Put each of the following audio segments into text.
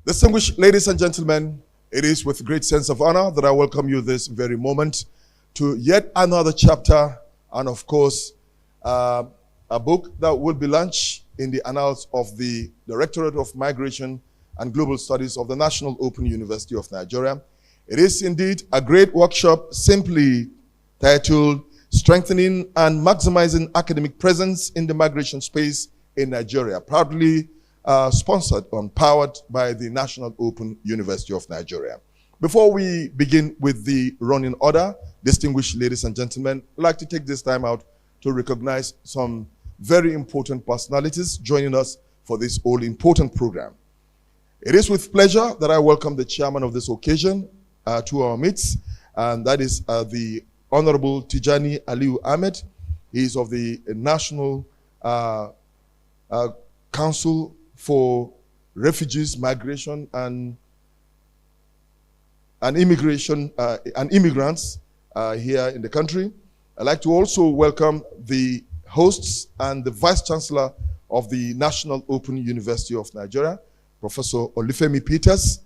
Distinguished ladies and gentlemen, it is with great sense of honor that I welcome you this very moment to yet another chapter and, of course, a book that will be launched in the annals of the Directorate of Migration and Global Studies of the National Open University of Nigeria. It is indeed a great workshop simply titled Strengthening and Maximizing Academic Presence in the Migration Space in Nigeria, proudly sponsored and powered by the National Open University of Nigeria. Before we begin with the running order, distinguished ladies and gentlemen, I'd like to take this time out to recognize some very important personalities joining us for this all-important program. It is with pleasure that I welcome the chairman of this occasion to our midst, and that is the Honorable Tijani Aliu Ahmed. He is of the National Council for Refugees, Migration, and immigrants here in the country. I'd like to also welcome the hosts and the Vice Chancellor of the National Open University of Nigeria, Professor Olufemi Peters.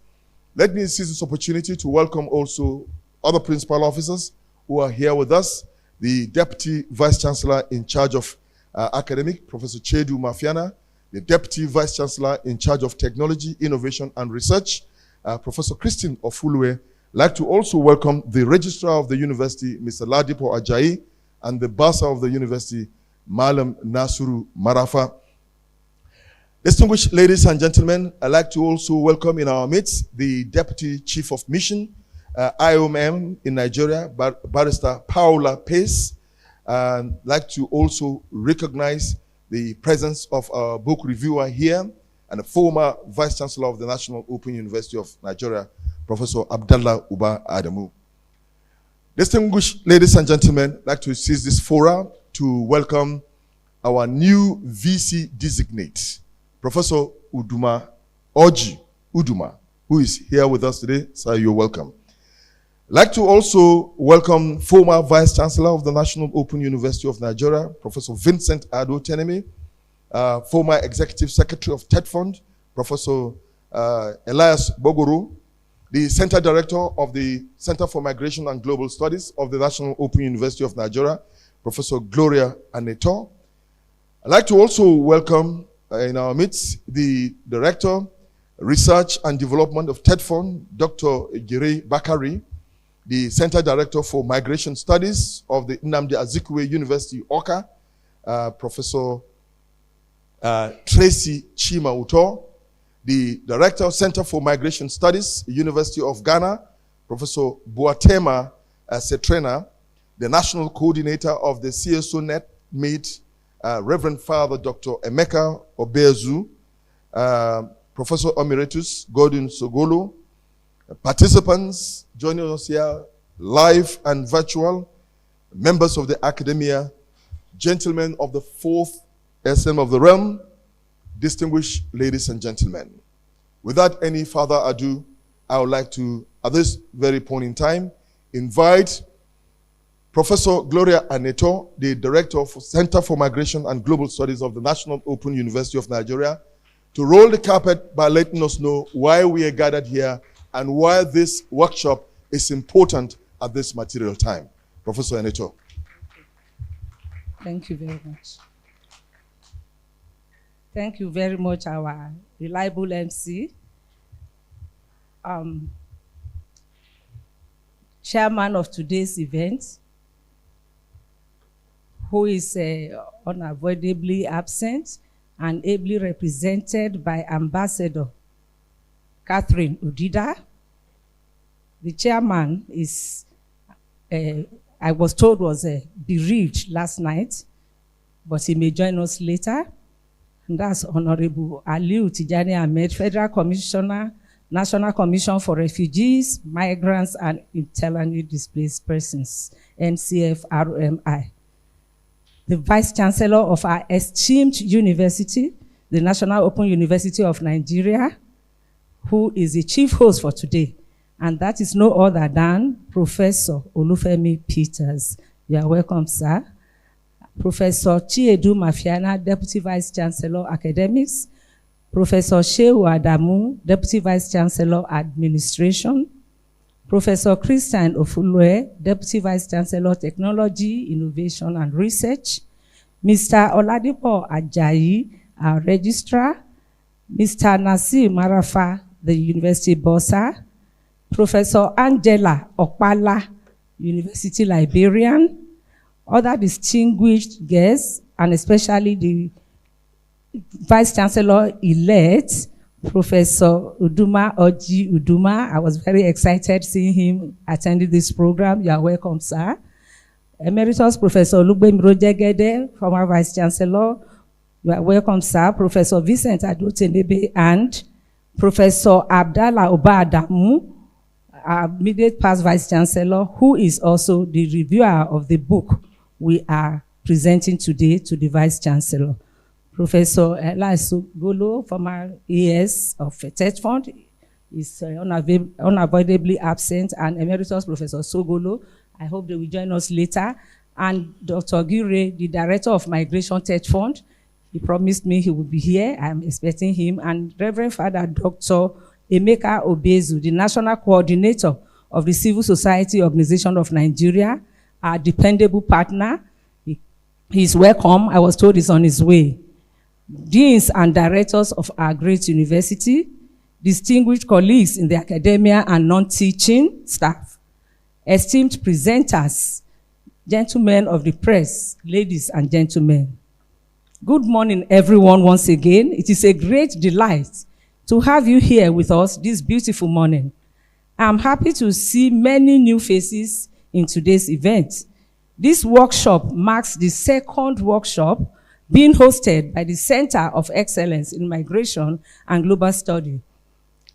Let me seize this opportunity to welcome also other principal officers who are here with us. The Deputy Vice Chancellor in charge of academic, Professor Chedu Mafiana, the Deputy Vice Chancellor in charge of Technology, Innovation and Research, Professor Christine Ofulwe. I'd like to also welcome the Registrar of the University, Mr. Ladipo Ajayi, and the Bursar of the University, Malam Nasuru Marafa. Distinguished ladies and gentlemen, I'd like to also welcome in our midst the Deputy Chief of Mission, IOM in Nigeria, Barrister Paula Pace. I'd like to also recognize the presence of our book reviewer here and a former Vice Chancellor of the National Open University of Nigeria, Professor Abdallah Uba Adamu. Distinguished ladies and gentlemen, I'd like to seize this forum to welcome our new VC designate, Professor Uduma Oji Uduma, who is here with us today. Sir, you're welcome. I'd like to also welcome former Vice Chancellor of the National Open University of Nigeria, Professor Vincent Ado Tenemi, former Executive Secretary of TED Fund, Professor Elias Bogoro, the Center Director of the Center for Migration and Global Studies of the National Open University of Nigeria, Professor Gloria Aneto. I'd like to also welcome in our midst the Director, Research and Development of TED Fund, Dr. Gire Bakari, the Center Director for Migration Studies of the Nnamdi Azikiwe University, Awka, Professor Tracy Chima Uto, the Director of Center for Migration Studies, University of Ghana, Professor Boatema Setrena, the National Coordinator of the CSO NetMate, Reverend Father Dr. Emeka Obezu, Professor Emeritus Gordon Sogolo, participants joining us here, live and virtual, members of the academia, gentlemen of the fourth SM of the realm, distinguished ladies and gentlemen. Without any further ado, I would like to, at this very point in time, invite Professor Gloria Aneto, the Director of Center for Migration and Global Studies of the National Open University of Nigeria, to roll the carpet by letting us know why we are gathered here and why this workshop is important at this material time. Professor Aneto. Thank you very much. Thank you very much, our reliable MC. Chairman of today's event, who is unavoidably absent and ably represented by Ambassador Catherine Udida. The chairman is, I was told, was bereaved last night, but he may join us later. And that's Honorable Aliu Tijani Ahmed, Federal Commissioner, National Commission for Refugees, Migrants, and Internally Displaced Persons, NCFRMI. The Vice Chancellor of our esteemed university, the National Open University of Nigeria, who is the chief host for today. And that is no other than Professor Olufemi Peters. You are welcome, sir. Professor Chiedu Mafiana, Deputy Vice Chancellor, Academics, Professor Shehu Adamu, Deputy Vice Chancellor, Administration, Professor Christian Ofulue, Deputy Vice Chancellor, Technology, Innovation and Research, Mr. Oladipo Ajayi, our Registrar, Mr. Nasir Marafa, the University Bossa, Professor Angela Okpala, University Librarian, other distinguished guests, and especially the Vice Chancellor-elect, Professor Uduma Oji Uduma. I was very excited seeing him attending this program. You are welcome, sir. Emeritus Professor Olugbemiro Jegede, former Vice Chancellor. You are welcome, sir. Professor Vincent Adotenebe and Professor Abdallah Oba Adamu, our immediate past Vice Chancellor, who is also the reviewer of the book we are presenting today to the Vice Chancellor. Professor Ella Sogolo, former AS of TED Fund, is unavoidably absent, and Emeritus Professor Sogolo, I hope they will join us later, and Dr. Gire, the Director of Migration TED Fund. He promised me he would be here. I'm expecting him, and Reverend Father Dr. Emeka Obezu, the National Coordinator of the Civil Society Organization of Nigeria, our dependable partner. He's welcome. I was told he's on his way. Deans and directors of our great university, distinguished colleagues in the academia and non-teaching staff, esteemed presenters, gentlemen of the press, ladies and gentlemen. Good morning, everyone, once again. It is a great delight to have you here with us this beautiful morning. I'm happy to see many new faces in today's event. This workshop marks the second workshop being hosted by the Center of Excellence in Migration and Global Study.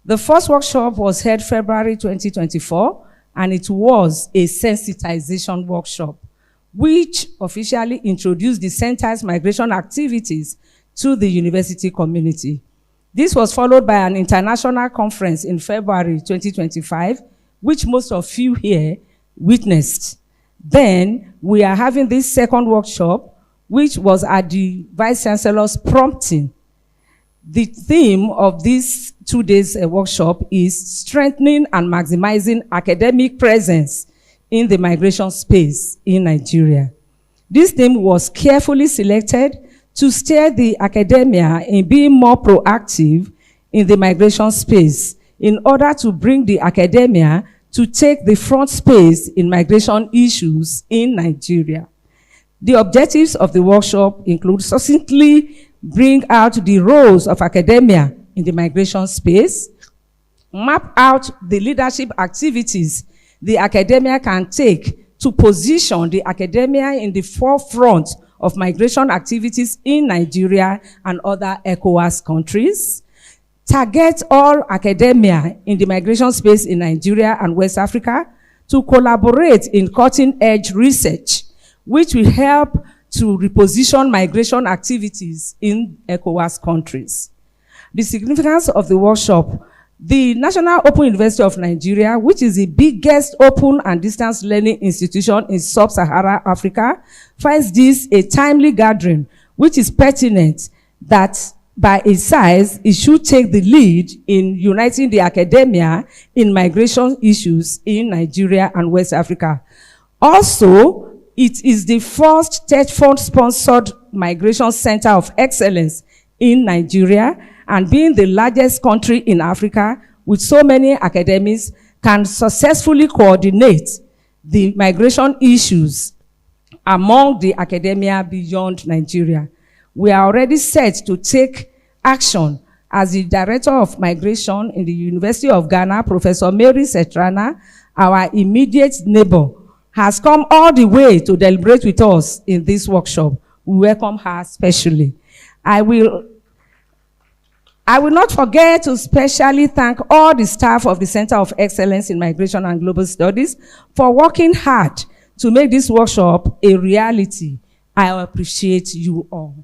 The first workshop was held February 2024, and it was a sensitization workshop, which officially introduced the center's migration activities to the university community. This was followed by an international conference in February 2025, which most of you here witnessed. Then we are having this second workshop, which was at the Vice Chancellor's prompting. The theme of this 2 days workshop is strengthening and maximizing academic presence in the migration space in Nigeria. This theme was carefully selected to steer the academia in being more proactive in the migration space in order to bring the academia to take the front space in migration issues in Nigeria. The objectives of the workshop include succinctly bring out the roles of academia in the migration space, map out the leadership activities the academia can take to position the academia in the forefront of migration activities in Nigeria and other ECOWAS countries, target all academia in the migration space in Nigeria and West Africa to collaborate in cutting-edge research, which will help to reposition migration activities in ECOWAS countries. The significance of the workshop: the National Open University of Nigeria, which is the biggest open and distance learning institution in sub-Saharan Africa, finds this a timely gathering, which is pertinent that by its size, it should take the lead in uniting the academia in migration issues in Nigeria and West Africa. Also, it is the first TED Fund-sponsored migration center of excellence in Nigeria, and being the largest country in Africa with so many academics, can successfully coordinate the migration issues among the academia beyond Nigeria. We are already set to take action. As the Director of Migration in the University of Ghana, Professor Mary Setrana, our immediate neighbor, has come all the way to deliberate with us in this workshop. We welcome her especially. I will not forget to specially thank all the staff of the Center of Excellence in Migration and Global Studies for working hard to make this workshop a reality. I appreciate you all.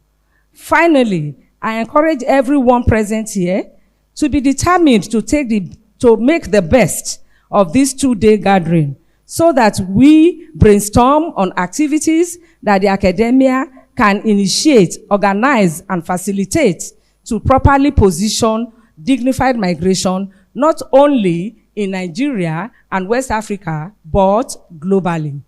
Finally, I encourage everyone present here to be determined to make the best of this 2-day gathering, so that we brainstorm on activities that the academia can initiate, organize, and facilitate to properly position dignified migration, not only in Nigeria and West Africa, but globally.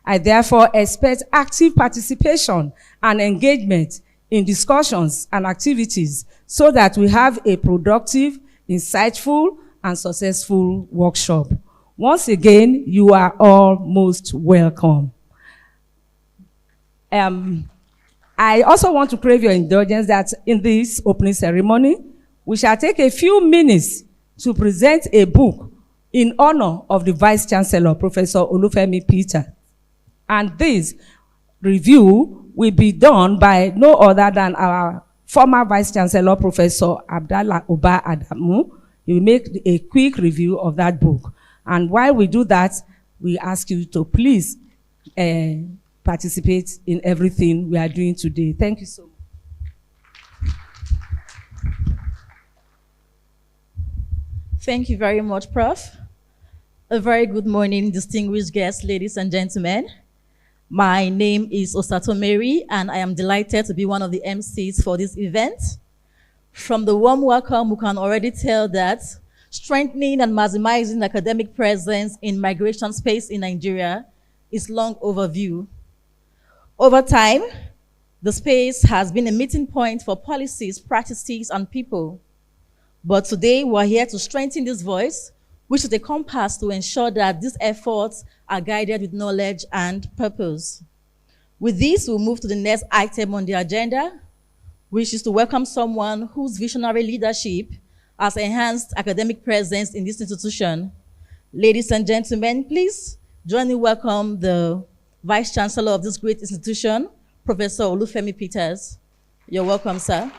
I therefore expect active participation and engagement in discussions and activities so that we have a productive, insightful, and successful workshop. Once again, you are all most welcome. I also want to crave your indulgence that in this opening ceremony, we shall take a few minutes to present a book in honor of the Vice Chancellor, Professor Olufemi Peter. And this review will be done by no other than our former Vice Chancellor, Professor Abdallah Uba Adamu. He will make a quick review of that book. And while we do that, we ask you to please participate in everything we are doing today. Thank you so much. Thank you very much, Prof. A very good morning, distinguished guests, ladies and gentlemen. My name is Osato Mary, and I am delighted to be one of the MCs for this event. From the warm welcome, we can already tell that strengthening and maximizing academic presence in migration space in Nigeria is long overdue. Over time, the space has been a meeting point for policies, practices, and people. But today, we're here to strengthen this voice, which is a compass to ensure that these efforts are guided with knowledge and purpose. With this, we'll move to the next item on the agenda, which is to welcome someone whose visionary leadership has enhanced academic presence in this institution. Ladies and gentlemen, please join me welcome the Vice Chancellor of this great institution, Professor Olufemi Peters. You're welcome, sir.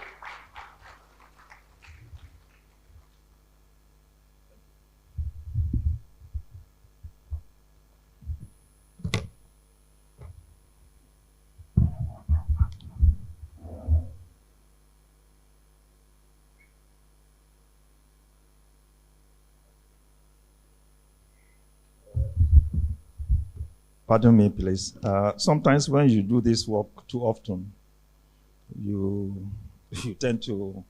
Pardon me, please. Sometimes when you do this work too often, you tend to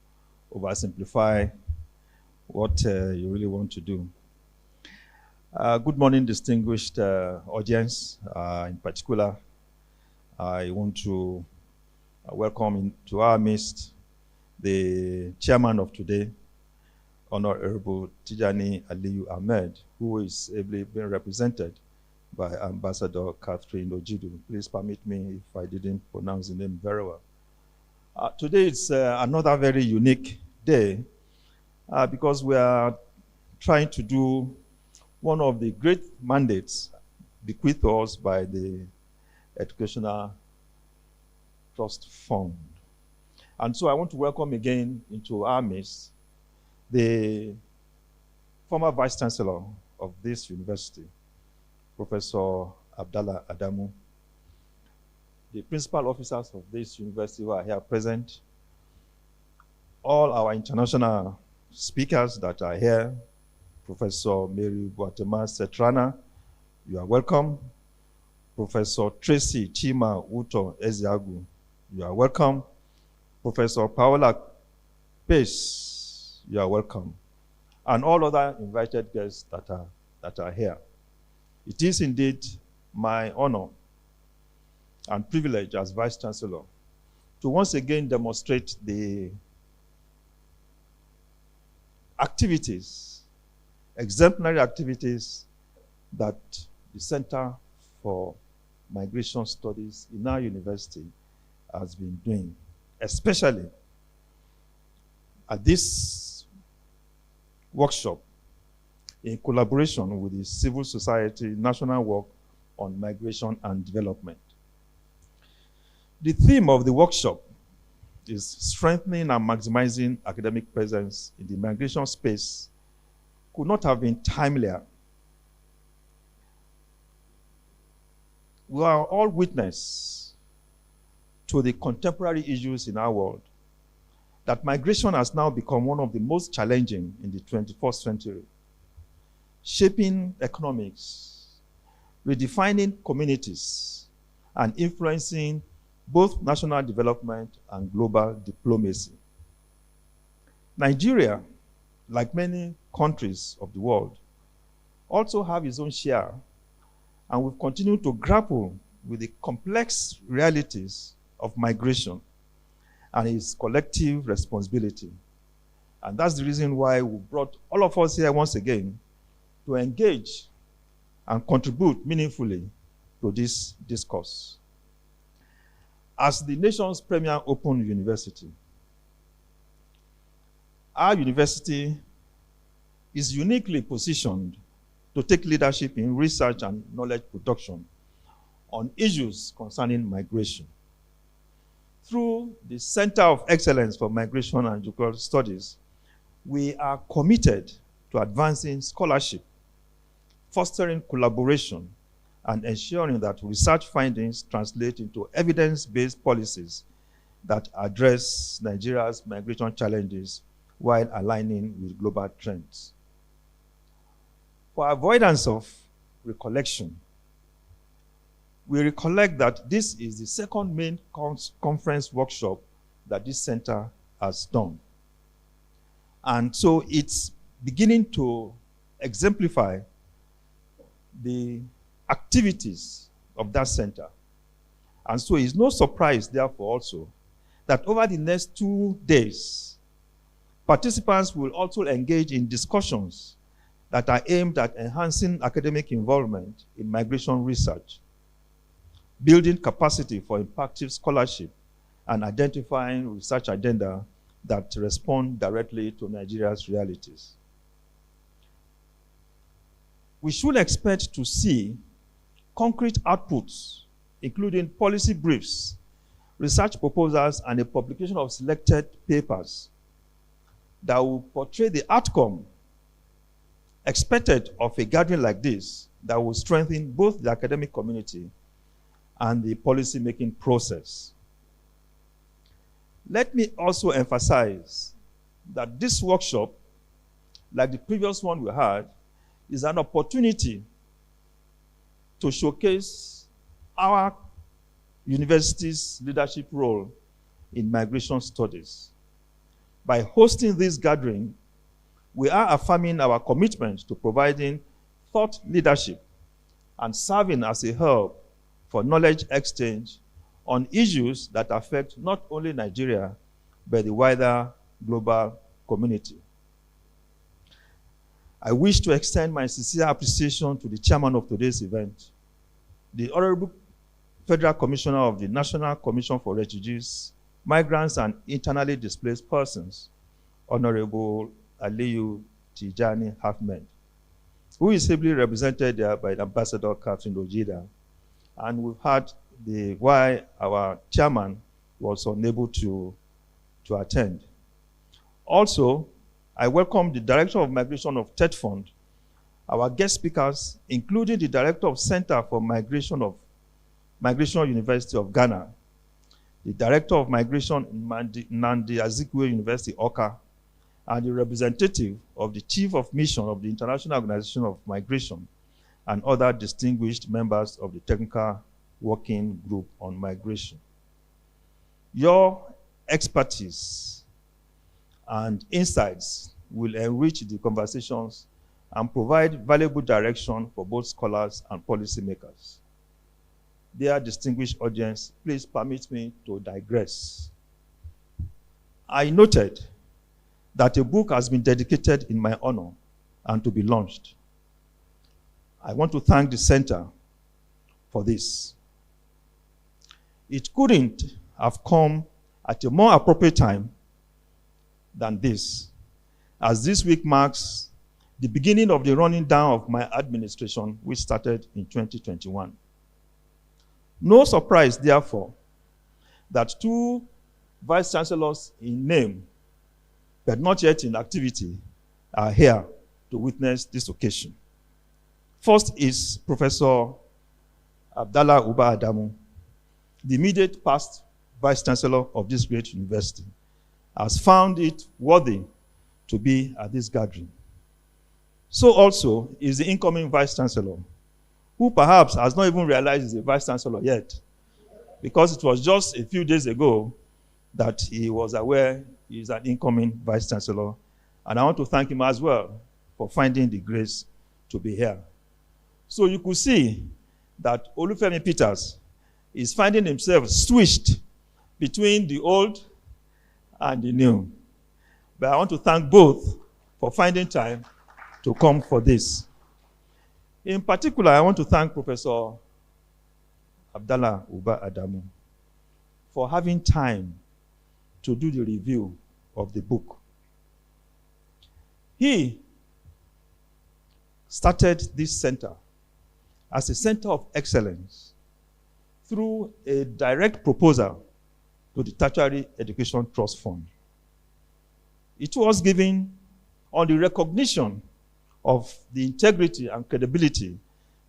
oversimplify what you really want to do. Good morning, distinguished audience. In particular, I want to welcome to our midst the chairman of today, Honorable Tijani Aliyu Ahmed, who is ably being represented by Ambassador Catherine Ojidu. Please permit me if I didn't pronounce the name very well. Today is another very unique day because we are trying to do one of the great mandates bequeathed to us by the Educational Trust Fund. And so I want to welcome again into our midst the former Vice Chancellor of this university, Professor Abdallah Adamu, the principal officers of this university who are here present, all our international speakers that are here, Professor Mary Guatemala Setrana, you are welcome. Professor Tracy Chima Uto Eziagu, you are welcome. Professor Paola Pace, you are welcome. And all other invited guests that are here. It is indeed my honor and privilege as Vice Chancellor to once again demonstrate the activities, exemplary activities that the Center for Migration Studies in our university has been doing, especially at this workshop in collaboration with the Civil Society National Work on Migration and Development. The theme of the workshop is strengthening and maximizing academic presence in the migration space. Could not have been timelier. We are all witness to the contemporary issues in our world, that migration has now become one of the most challenging in the 21st century, shaping economics, redefining communities, and influencing both national development and global diplomacy. Nigeria, like many countries of the world, also have its own share, and we've continued to grapple with the complex realities of migration and its collective responsibility. And that's the reason why we brought all of us here once again to engage and contribute meaningfully to this discourse. As the nation's premier open university, our university is uniquely positioned to take leadership in research and knowledge production on issues concerning migration. Through the Center of Excellence for Migration and Geographical Studies, we are committed to advancing scholarship, fostering collaboration, and ensuring that research findings translate into evidence-based policies that address Nigeria's migration challenges while aligning with global trends. For avoidance of recollection, we recollect that this is the second main conference workshop that this center has done. And so it's beginning to exemplify the activities of that center. And so it's no surprise, therefore, also, that over the next 2 days, participants will also engage in discussions that are aimed at enhancing academic involvement in migration research, building capacity for impactful scholarship, and identifying research agenda that respond directly to Nigeria's realities. We should expect to see concrete outputs, including policy briefs, research proposals, and a publication of selected papers that will portray the outcome expected of a gathering like this that will strengthen both the academic community and the policy-making process. Let me also emphasize that this workshop, like the previous one we had, is an opportunity to showcase our university's leadership role in migration studies. By hosting this gathering, we are affirming our commitment to providing thought leadership and serving as a hub for knowledge exchange on issues that affect not only Nigeria, but the wider global community. I wish to extend my sincere appreciation to the chairman of today's event, the Honorable Federal Commissioner of the National Commission for Refugees, Migrants, and Internally Displaced Persons, Honorable Aliyu Tijani Ahmed, who is ably represented there by Ambassador Catherine Ojeda. And we've had why our chairman was unable to attend. Also, I welcome the Director of Migration of TED Fund, our guest speakers, including the Director of Center for Migration of Migration University of Ghana, the Director of Migration in Nnamdi Azikiwe University, Awka, and the representative of the Chief of Mission of the International Organization of Migration, and other distinguished members of the Technical Working Group on Migration. Your expertise and insights will enrich the conversations and provide valuable direction for both scholars and policymakers. Dear distinguished audience, please permit me to digress. I noted that a book has been dedicated in my honor and to be launched. I want to thank the center for this. It couldn't have come at a more appropriate time than this, as this week marks the beginning of the running down of my administration, which started in 2021. No surprise, therefore, that two vice chancellors in name, but not yet in activity, are here to witness this occasion. First is Professor Abdallah Uba Adamu, the immediate past vice chancellor of this great university, has found it worthy to be at this gathering. So also is the incoming vice chancellor, who perhaps has not even realized he's a vice chancellor yet, because it was just a few days ago that he was aware He's an incoming Vice Chancellor. And I want to thank him as well for finding the grace to be here. So you could see that Olufemi Peters is finding himself switched between the old and the new. But I want to thank both for finding time to come for this. In particular, I want to thank Professor Abdallah Uba Adamu for having time to do the review of the book. He started this center as a center of excellence through a direct proposal to the Tertiary Education Trust Fund. It was given on the recognition of the integrity and credibility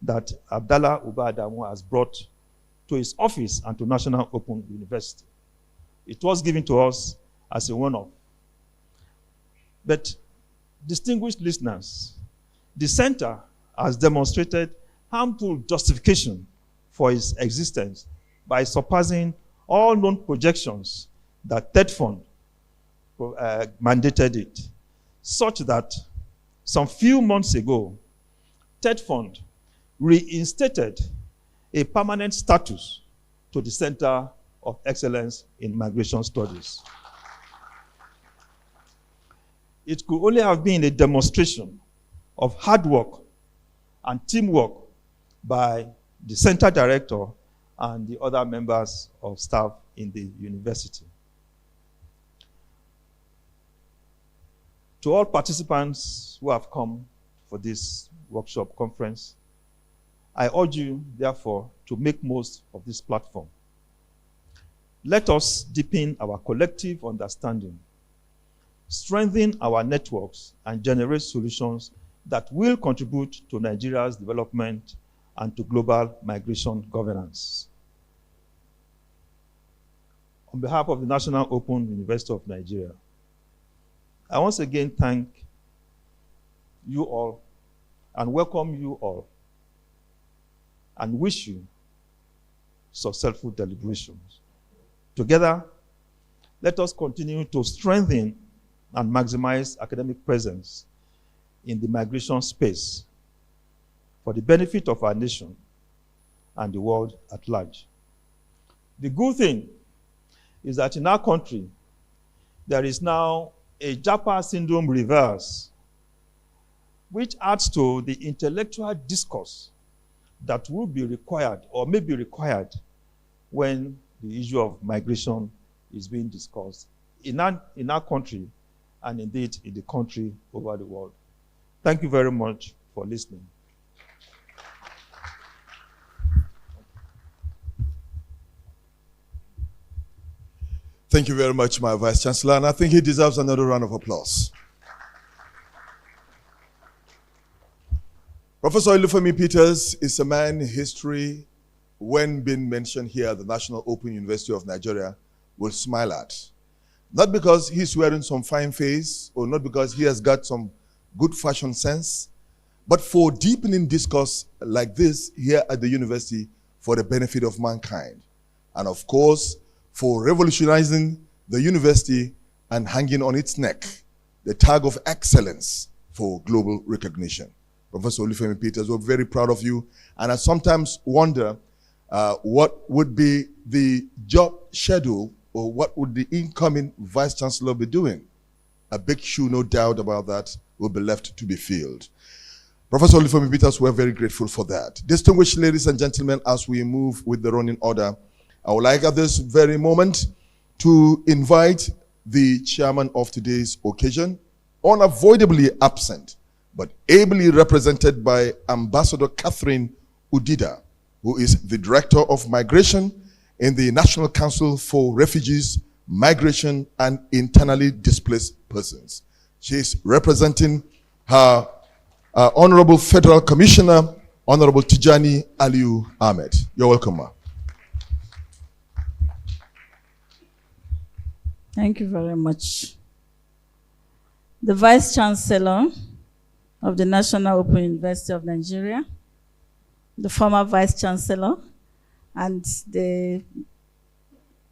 that Abdallah Uba Adamu has brought to his office and to National Open University. It was given to us as a one-off. But distinguished listeners, the center has demonstrated ample justification for its existence by surpassing all known projections that TED Fund mandated it, such that some few months ago, TED Fund reinstated a permanent status to the Center of Excellence in Migration Studies. It could only have been a demonstration of hard work and teamwork by the center director and the other members of staff in the university. To all participants who have come for this workshop conference, I urge you, therefore, to make most of this platform. Let us deepen our collective understanding, strengthen our networks, and generate solutions that will contribute to Nigeria's development and to global migration governance. On behalf of the National Open University of Nigeria, I once again thank you all and welcome you all and wish you successful deliberations. Together, let us continue to strengthen and maximize academic presence in the migration space for the benefit of our nation and the world at large. The good thing is that in our country, there is now a Japa syndrome reverse, which adds to the intellectual discourse that will be required or may be required when the issue of migration is being discussed in our country and indeed in the country over the world. Thank you very much for listening. Thank you very much, my Vice Chancellor, and I think he deserves another round of applause. Professor Olufemi Peters is a man in history, when being mentioned here at the National Open University of Nigeria, will smile at. Not because he's wearing some fine face or not because he has got some good fashion sense, but for deepening discourse like this here at the university for the benefit of mankind. And of course, for revolutionizing the university and hanging on its neck the tag of excellence for global recognition. Professor Olufemi Peters, we're very proud of you. And I sometimes wonder what would be the job schedule or what would the incoming Vice Chancellor be doing? A big shoe, no doubt about that, will be left to be filled. Professor Olufemi Peters, we're very grateful for that. Distinguished ladies and gentlemen, as we move with the running order, I would like at this very moment to invite the chairman of today's occasion, unavoidably absent, but ably represented by Ambassador Catherine Udida, who is the Director of Migration in the National Council for Refugees, Migration, and Internally Displaced Persons. She is representing her Honorable Federal Commissioner, Honorable Tijani Aliu Ahmed. You're welcome, ma. Thank you very much. The Vice Chancellor of the National Open University of Nigeria, the former Vice Chancellor, and the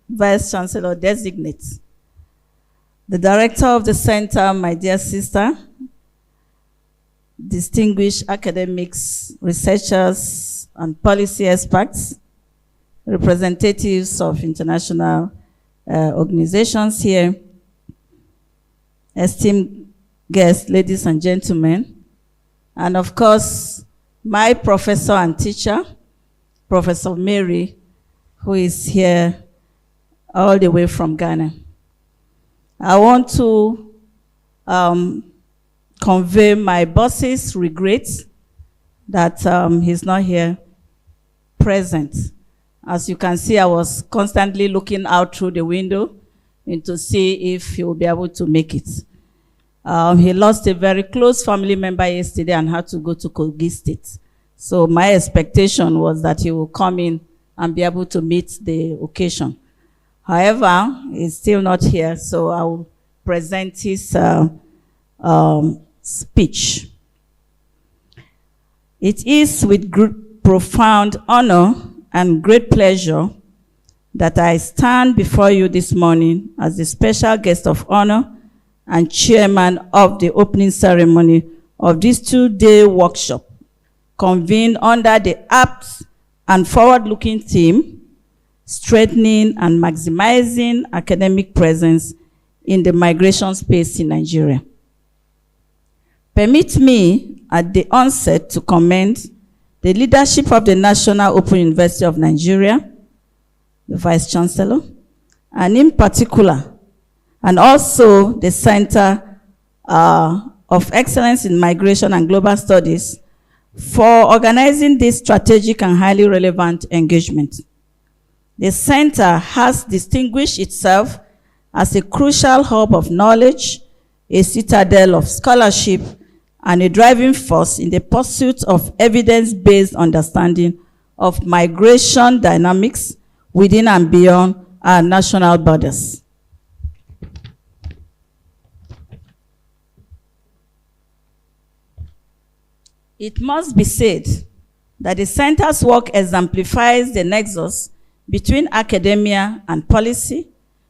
Vice Chancellor designate. the director of the center, my dear sister, distinguished academics, researchers, and policy experts, representatives of international organizations here, esteemed guests, ladies and gentlemen, and of course, my professor and teacher, Professor Mary, who is here all the way from Ghana. I want to convey my boss's regrets that he's not here present. As you can see, I was constantly looking out through the window to see if he will be able to make it. He lost a very close family member yesterday and had to go to Kogi State. So my expectation was that he will come in and be able to meet the occasion. However, he's still not here, so I will present his speech. It is with profound honor and great pleasure that I stand before you this morning as the special guest of honor and chairman of the opening ceremony of this two-day workshop, convened under the apt and forward-looking theme, strengthening and maximizing academic presence in the migration space in Nigeria. Permit me at the onset to commend the leadership of the National Open University of Nigeria, the Vice Chancellor, and in particular, and also the Center of Excellence in Migration and Global Studies for organizing this strategic and highly relevant engagement. The center has distinguished itself as a crucial hub of knowledge, a citadel of scholarship, and a driving force in the pursuit of evidence-based understanding of migration dynamics within and beyond our national borders. It must be said that the center's work exemplifies the nexus between academia and policy,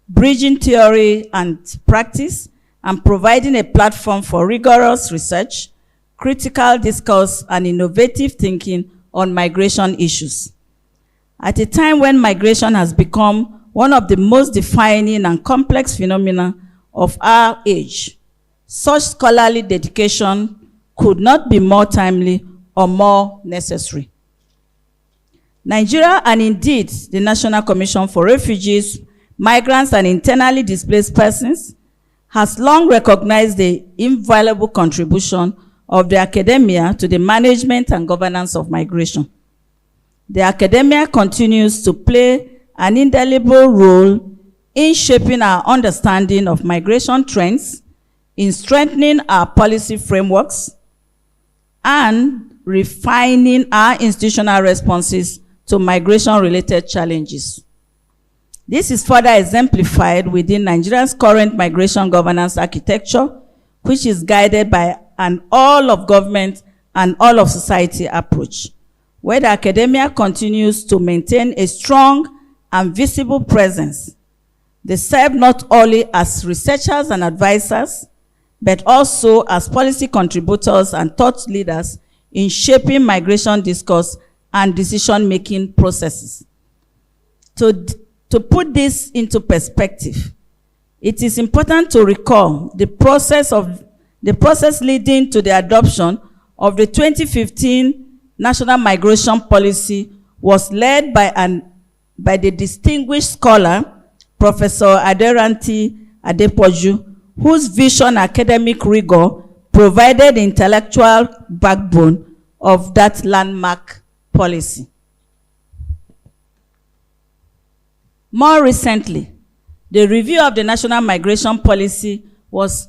bridging theory and practice, and providing a platform for rigorous research, critical discourse, and innovative thinking on migration issues. At a time when migration has become one of the most defining and complex phenomena of our age, such scholarly dedication could not be more timely or more necessary. Nigeria, and indeed the National Commission for Refugees, Migrants, and Internally Displaced Persons, has long recognized the invaluable contribution of the academia to the management and governance of migration. The academia continues to play an indelible role in shaping our understanding of migration trends, in strengthening our policy frameworks, and refining our institutional responses to migration-related challenges. This is further exemplified within Nigeria's current migration governance architecture, which is guided by an all-of-government and all-of-society approach, where the academia continues to maintain a strong and visible presence. They serve not only as researchers and advisors, but also as policy contributors and thought leaders in shaping migration discourse and decision-making processes. To put this into perspective, it is important to recall the process leading to the adoption of the 2015 National Migration Policy was led by the distinguished scholar, Professor Aderanti Adepoju, whose vision academic rigor provided the intellectual backbone of that landmark policy. More recently, the review of the National Migration Policy was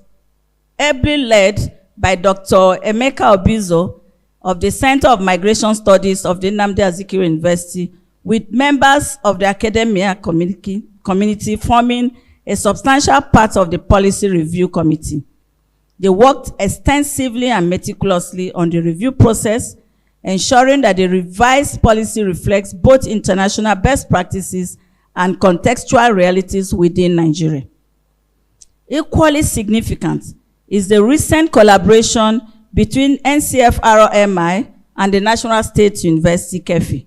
ably led by Dr. Emeka Obizo of the Center of Migration Studies of the Nnamdi Azikiwe University, with members of the academia community forming a substantial part of the policy review committee. They worked extensively and meticulously on the review process, ensuring that the revised policy reflects both international best practices and contextual realities within Nigeria. Equally significant is the recent collaboration between NCFRMI and the National State University, KEFI,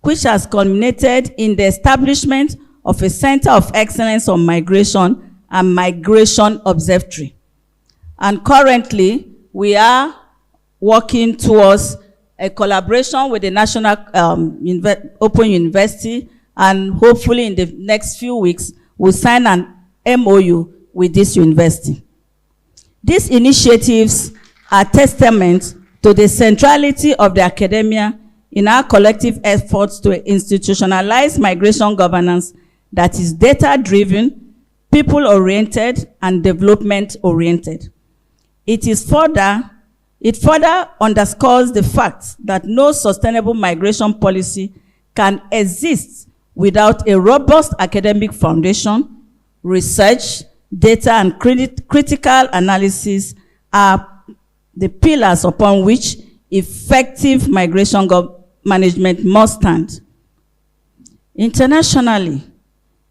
which has culminated in the establishment of a Center of Excellence on Migration and Migration Observatory. And currently, we are working towards a collaboration with the National Open University, and hopefully in the next few weeks, we'll sign an MOU with this university. These initiatives are testament to the centrality of the academia in our collective efforts to institutionalize migration governance that is data-driven, people-oriented, and development-oriented. It further underscores the fact that no sustainable migration policy can exist without a robust academic foundation. Research, data, and critical analysis are the pillars upon which effective migration management must stand. Internationally,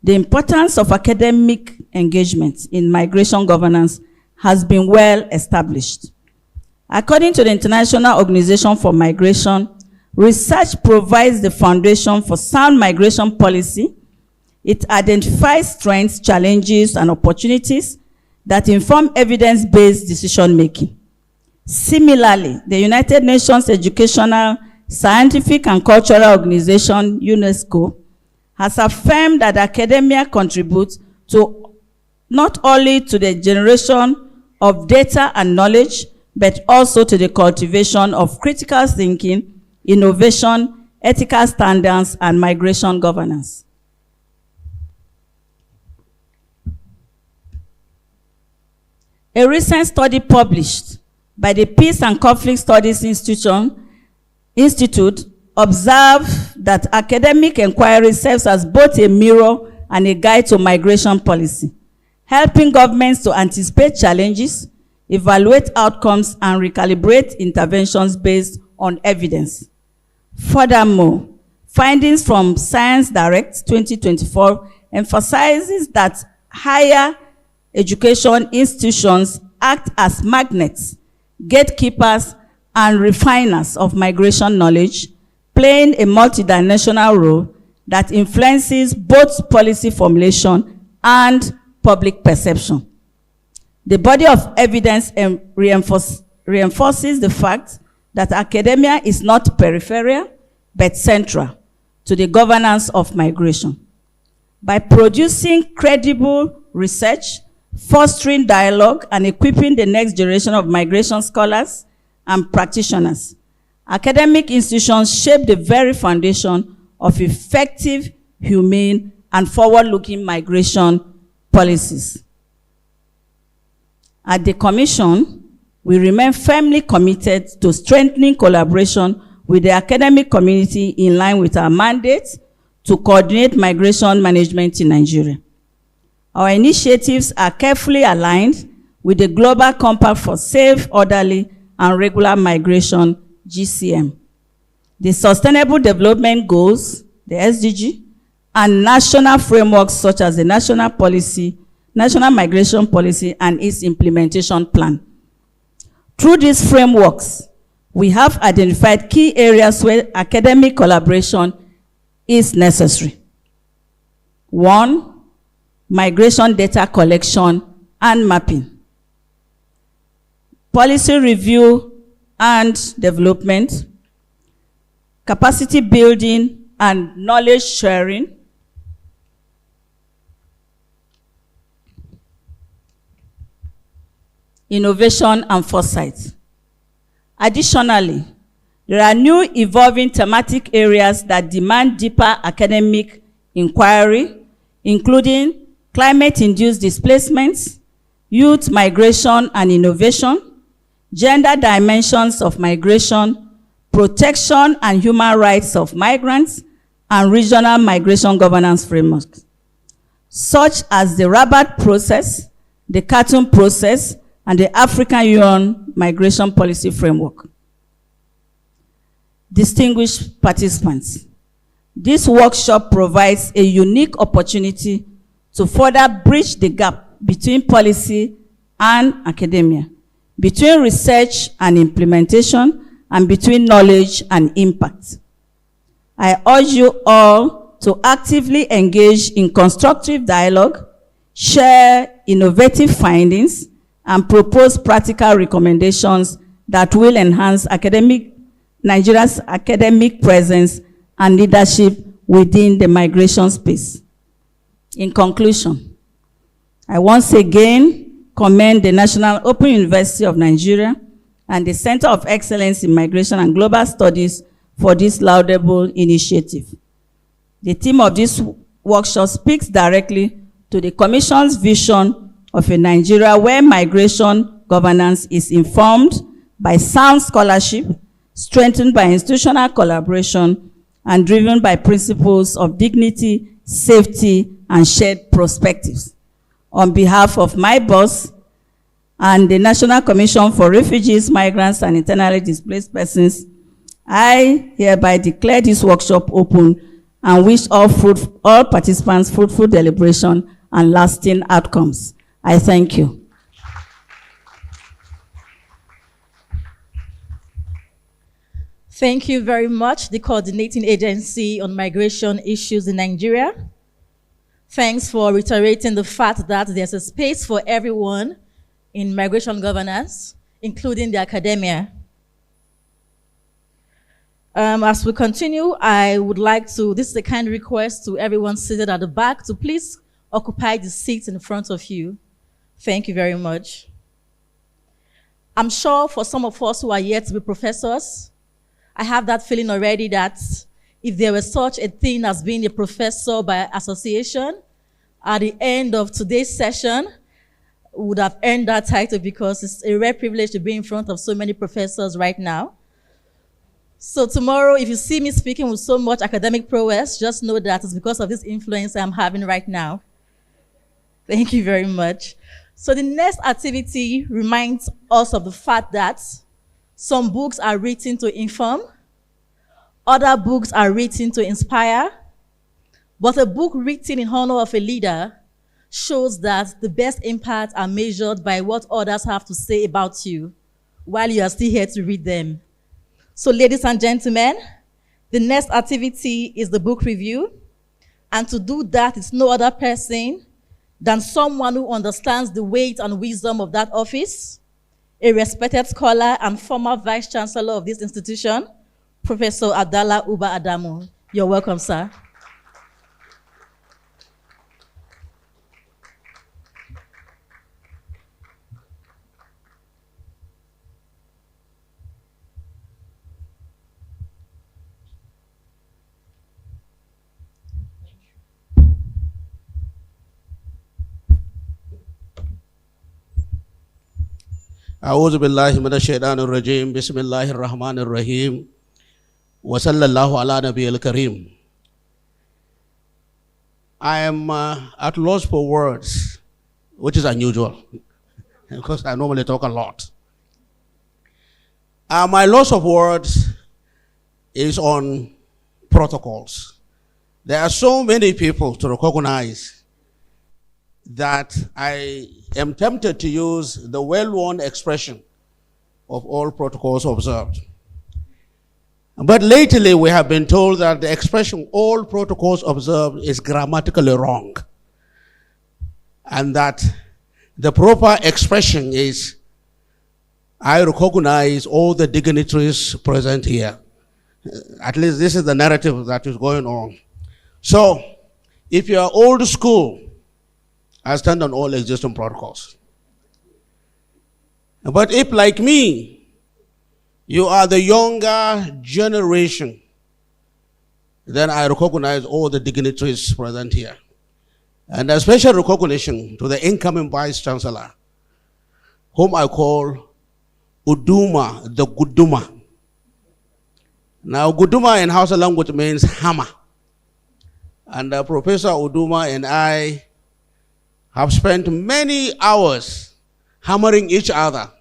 the importance of academic engagement in migration governance has been well established. According to the International Organization for Migration, research provides the foundation for sound migration policy. It identifies strengths, challenges, and opportunities that inform evidence-based decision-making. Similarly, the United Nations Educational, Scientific, and Cultural Organization, UNESCO, has affirmed that academia contributes to not only to the generation of data and knowledge, but also to the cultivation of critical thinking, innovation, ethical standards, and migration governance. A recent study published by the Peace and Conflict Studies Institute observed that academic inquiry serves as both a mirror and a guide to migration policy, helping governments to anticipate challenges, evaluate outcomes, and recalibrate interventions based on evidence. Furthermore, findings from Science Direct 2024 emphasizes that higher education institutions act as magnets, gatekeepers, and refiners of migration knowledge, playing a multidimensional role that influences both policy formulation and public perception. The body of evidence reinforces the fact that academia is not peripheral, but central to the governance of migration. By producing credible research, fostering dialogue, and equipping the next generation of migration scholars and practitioners, academic institutions shape the very foundation of effective, humane, and forward-looking migration policies. At the Commission, we remain firmly committed to strengthening collaboration with the academic community in line with our mandate to coordinate migration management in Nigeria. Our initiatives are carefully aligned with the Global Compact for Safe, Orderly, and Regular Migration, GCM, the Sustainable Development Goals, the SDG, and national frameworks such as the National Migration Policy and its implementation plan. Through these frameworks, we have identified key areas where academic collaboration is necessary. 1, migration data collection and mapping. Policy review and development. Capacity building and knowledge sharing. Innovation and foresight. Additionally, there are new evolving thematic areas that demand deeper academic inquiry, including climate-induced displacements, youth migration and innovation, gender dimensions of migration, protection and human rights of migrants, and regional migration governance frameworks, such as the Rabat process, the Khartoum process, and the African Union Migration Policy Framework. Distinguished participants, this workshop provides a unique opportunity to further bridge the gap between policy and academia, between research and implementation, and between knowledge and impact. I urge you all to actively engage in constructive dialogue, share innovative findings, and propose practical recommendations that will enhance Nigeria's academic presence and leadership within the migration space. In conclusion, I once again commend the National Open University of Nigeria and the Center of Excellence in Migration and Global Studies for this laudable initiative. The theme of this workshop speaks directly to the Commission's vision of a Nigeria where migration governance is informed by sound scholarship, strengthened by institutional collaboration, and driven by principles of dignity, safety, and shared perspectives. On behalf of my boss and the National Commission for Refugees, Migrants, and Internally Displaced Persons, I hereby declare this workshop open and wish all participants fruitful deliberation and lasting outcomes. I thank you. Thank you very much, the Coordinating Agency on Migration Issues in Nigeria. Thanks for reiterating the fact that there's a space for everyone in migration governance, including the academia. As we continue, I would like to, this is a kind request to everyone seated at the back to please occupy the seats in front of you. Thank you very much. I'm sure for some of us who are yet to be professors, I have that feeling already that if there was such a thing as being a professor by association, at the end of today's session, would have earned that title because it's a rare privilege to be in front of so many professors right now. So tomorrow, if you see me speaking with so much academic prowess, just know that it's because of this influence I'm having right now. Thank you very much. So the next activity reminds us of the fact that some books are written to inform, other books are written to inspire, but a book written in honor of a leader shows that the best impacts are measured by what others have to say about you while you are still here to read them. So ladies and gentlemen, the next activity is the book review. And to do that, it's no other person than someone who understands the weight and wisdom of that office, a respected scholar and former vice chancellor of this institution, Professor Abdallah Uba Adamu. You're welcome, sir. أعوذ بالله من الشيطان الرجيم بسم الله الرحمن الرحيم وصلى الله على نبي الكريم. I am at loss for words, which is unusual because I normally talk a lot. My loss of words is on protocols. There are so many people to recognize that I am tempted to use the well-worn expression of all protocols observed. But lately we have been told that the expression all protocols observed is grammatically wrong, and that the proper expression is I recognize all the dignitaries present here. At least this is the narrative that is going on. So if you are old school, I stand on all existing protocols. But if, like me, you are the younger generation, then I recognize all the dignitaries present here. And a special recognition to the incoming Vice Chancellor, whom I call Uduma, the Guduma. Now, Guduma in Hausa language means hammer. And Professor Uduma and I have spent many hours hammering each other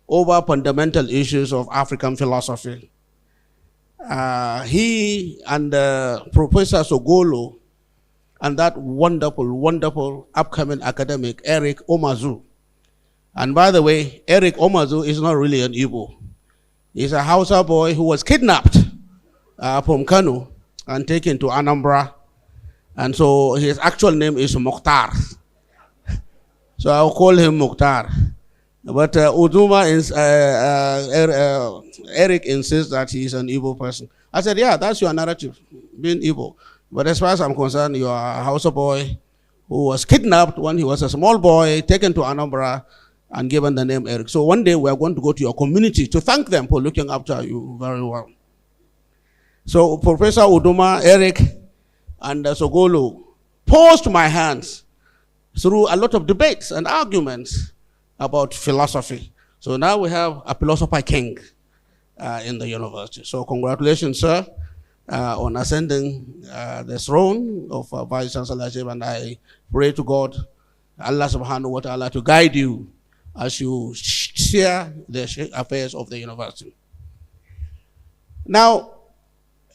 over fundamental issues of African philosophy. He and Professor Sogolo and that wonderful, wonderful upcoming academic, Eric Omazu. And by the way, Eric Omazu is not really an Igbo. He's a Hausa boy who was kidnapped from Kano and taken to Anambra. And so his actual name is Mukhtar. So I'll call him Mukhtar. But Eric insists that he's an Igbo person. I said, yeah, that's your narrative, being Igbo. But as far as I'm concerned, you are a Hausa boy who was kidnapped when he was a small boy, taken to Anambra, and given the name Eric. So one day we are going to go to your community to thank them for looking after you very well. So Professor Uduma, Eric, and Sogolo forced my hands through a lot of debates and arguments about philosophy. So now we have a philosopher king in the university. So congratulations, sir, on ascending the throne of Vice Chancellorship, and I pray to God, Allah subhanahu wa ta'ala, to guide you as you share the affairs of the university. Now,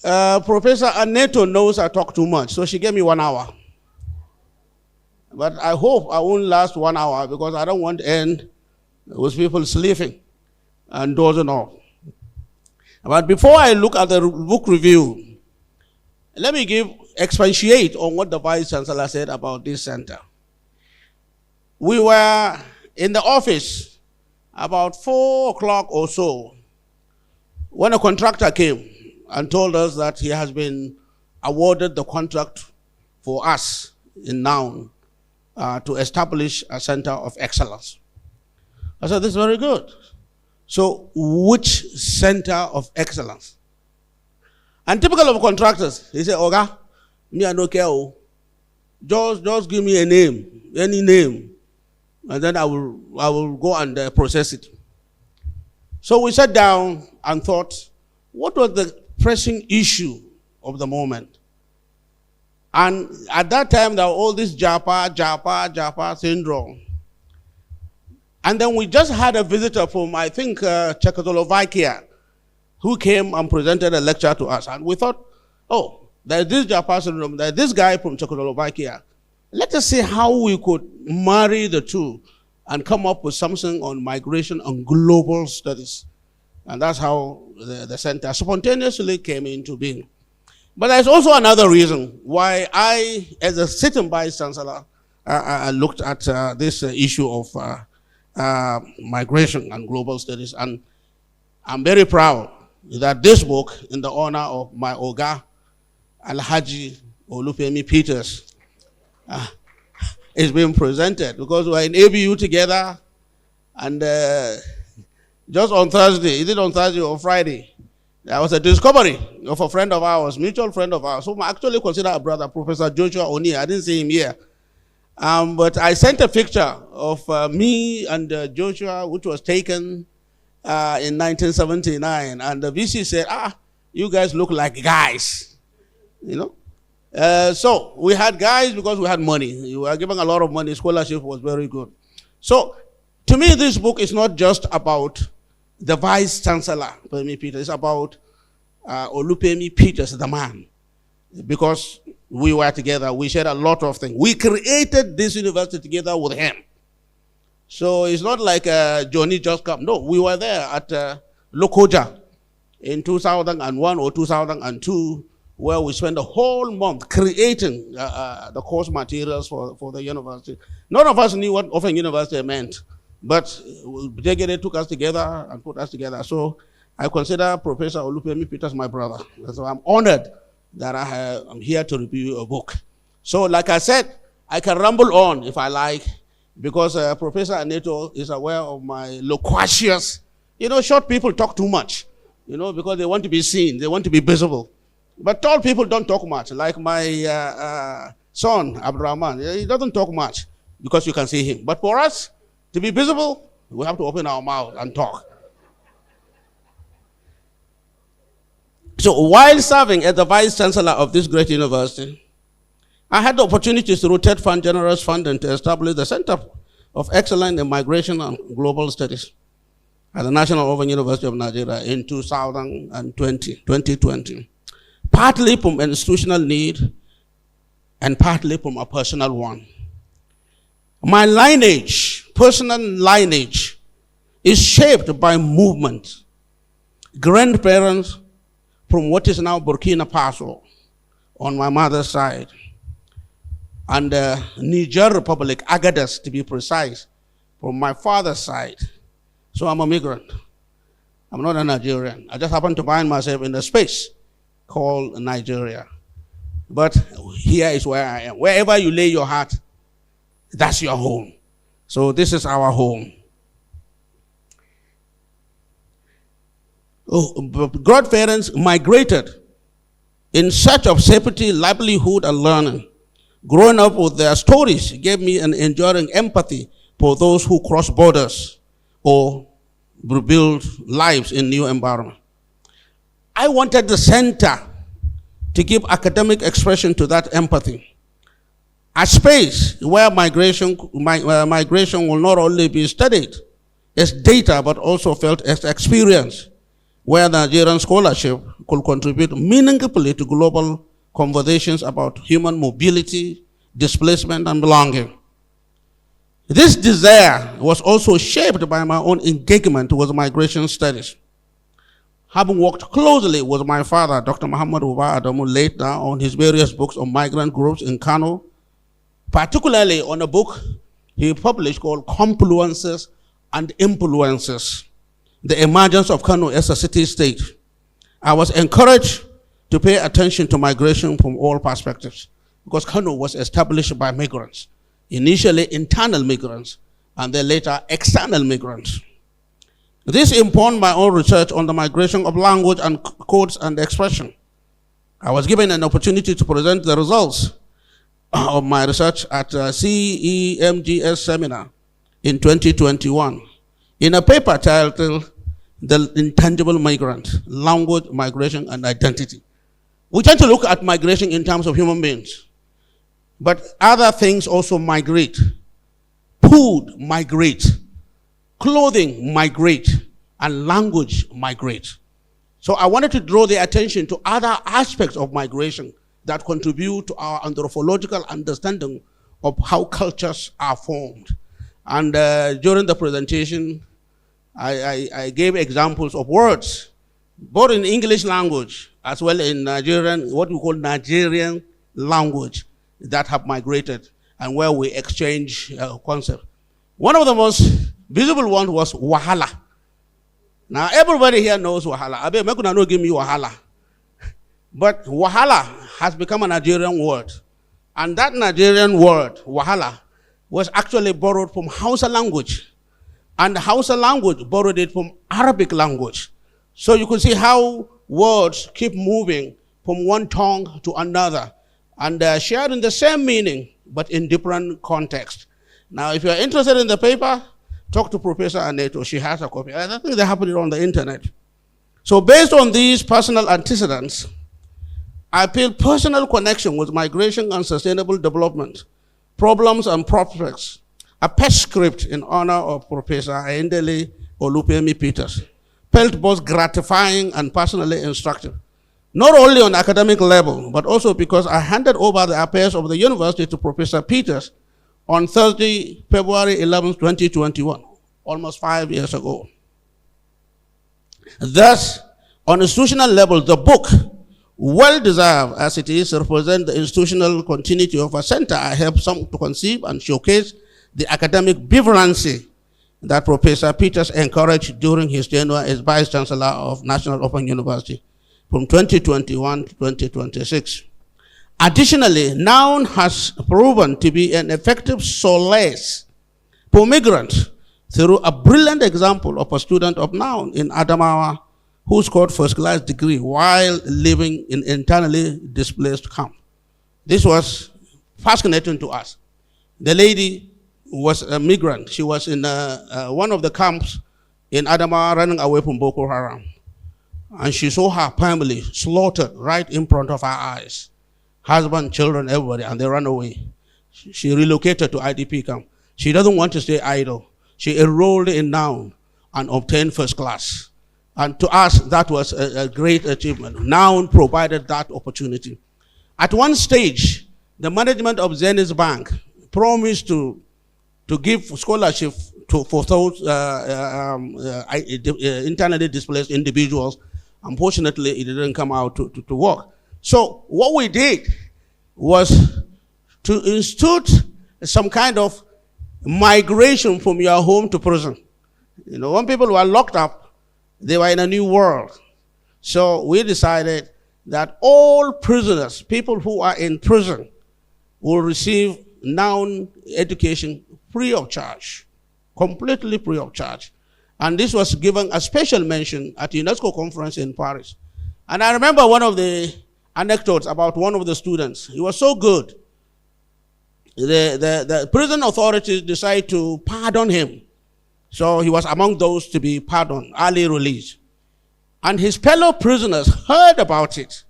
Professor Aneto knows I talk too much, so she gave me 1 hour. But I hope I won't last 1 hour, because I don't want to end with people sleeping and dozing off. But before I look at the book review, let me expatiate on what the Vice Chancellor said about this center. We were in the office about 4 o'clock or so when a contractor came and told us that he has been awarded the contract for us in Noun to establish a center of excellence. I said, this is very good. So which center of excellence? And typical of contractors, he said, Oga, me I no care. Just give me a name, any name, and then I will go and process it. So we sat down and thought, what was the pressing issue of the moment? And at that time, there were all this Japa syndrome. And then we just had a visitor from, I think, Czechoslovakia, who came and presented a lecture to us. And we thought, oh, there's this Japa syndrome, there's this guy from Czechoslovakia. Let us see how we could marry the two and come up with something on migration and global studies. And that's how the center spontaneously came into being. But there's also another reason why I, as a sitting Vice Chancellor, looked at this issue of migration and global studies. And I'm very proud that this book, in the honor of my Oga, Alhaji Olufemi Peters, is being presented, because we're in ABU together, and just on Thursday, is it on Thursday or Friday, there was a discovery of a friend of ours, mutual friend of ours, whom I actually consider a brother, Professor Joshua Oni. I didn't see him here. But I sent a picture of me and Joshua, which was taken in 1979. And the VC said, you guys look like guys, you know. So we had guys because we had money. We were given a lot of money. Scholarship was very good. So to me, this book is not just about the Vice Chancellor, Olufemi Peters. It's about Olufemi Peters, the man. Because we were together, we shared a lot of things. We created this university together with him. So it's not like Johnny just come. No, we were there at Lokoja in 2001 or 2002, where we spent a whole month creating the course materials for the university. None of us knew what Open University meant, but Brigade took us together and put us together. So I consider Professor Olufemi Peters my brother. So I'm honored that I'm here to review a book. So like I said, I can ramble on if I like, because Professor Aneto is aware of my loquacious, short people talk too much, because they want to be seen, they want to be visible. But tall people don't talk much, like my son, Abdurrahman. He doesn't talk much because you can see him. But for us to be visible, we have to open our mouth and talk. So while serving as the Vice Chancellor of this great university, I had the opportunity through TED Fund Generous Funding to establish the Center of Excellence in Migration and Global Studies at the National Open University of Nigeria in 2020, partly from institutional need and partly from a personal one. My lineage, personal lineage, is shaped by movement. Grandparents from what is now Burkina Faso on my mother's side, and the Niger Republic, Agadez to be precise, from my father's side. So I'm a migrant. I'm not a Nigerian. I just happen to find myself in a space called Nigeria. But here is where I am. Wherever you lay your heart, that's your home. So this is our home. Godparents migrated in search of safety, livelihood, and learning. Growing up with their stories gave me an enduring empathy for those who cross borders or rebuild lives in new environment. I wanted the center to give academic expression to that empathy. A space where migration will not only be studied as data, but also felt as experience, where Nigerian scholarship could contribute meaningfully to global conversations about human mobility, displacement, and belonging. This desire was also shaped by my own engagement with migration studies. Having worked closely with my father, Dr. Muhammad Uba Adamu, late now on his various books on migrant groups in Kano, particularly on a book he published called Confluences and Influences, the emergence of Kano as a city-state, I was encouraged to pay attention to migration from all perspectives, because Kano was established by migrants, initially internal migrants, and then later external migrants. This informed my own research on the migration of language and codes and expression. I was given an opportunity to present the results of my research at a CEMGS seminar in 2021 in a paper titled The Intangible Migrant, Language, Migration, and Identity. We tend to look at migration in terms of human beings, but other things also migrate. Food migrate, clothing migrate, and language migrate. So I wanted to draw the attention to other aspects of migration that contribute to our anthropological understanding of how cultures are formed. And during the presentation, I gave examples of words, both in English language as well in Nigerian, what we call Nigerian language, that have migrated and where we exchange concepts. One of the most visible ones was wahala. Now everybody here knows wahala. I bet Mekuna no give me wahala. But wahala has become a Nigerian word. And that Nigerian word, wahala, was actually borrowed from Hausa language. And Hausa language borrowed it from Arabic language. So you can see how words keep moving from one tongue to another and sharing the same meaning, but in different contexts. Now, if you're interested in the paper, talk to Professor Aneto. She has a copy. I think they have it on the internet. So based on these personal antecedents, I feel personal connection with migration and sustainable development, problems and prospects, a pet script in honor of Professor Ayendele Olufemi Peters, felt both gratifying and personally instructive, not only on academic level, but also because I handed over the affairs of the university to Professor Peters on Thursday, February 11, 2021, almost 5 years ago. Thus, on institutional level, the book, well-deserved as it is, represents the institutional continuity of a center I helped some to conceive and showcase the academic vibrancy that Professor Peters encouraged during his tenure as Vice Chancellor of National Open University from 2021 to 2026. Additionally, Noun has proven to be an effective solace for migrants through a brilliant example of a student of Noun in Adamawa who scored first-class degree while living in internally displaced camp. This was fascinating to us. The lady was a migrant. She was in one of the camps in Adamawa running away from Boko Haram. And she saw her family slaughtered right in front of her eyes. Husband, children, everybody, and they ran away. She relocated to IDP camp. She doesn't want to stay idle. She enrolled in Noun and obtained first class. And to us, that was a great achievement. Noun provided that opportunity. At one stage, the management of Zenith Bank promised to give scholarship for those internally displaced individuals. Unfortunately, it didn't come out to work. So what we did was to institute some kind of migration from your home to prison. You know, when people were locked up, they were in a new world. So we decided that all prisoners, people who are in prison, will receive noun education free of charge, completely free of charge. And this was given a special mention at the UNESCO conference in Paris. And I remember one of the anecdotes about one of the students. He was so good. The prison authorities decided to pardon him. So he was among those to be pardoned, early release. And his fellow prisoners heard about it,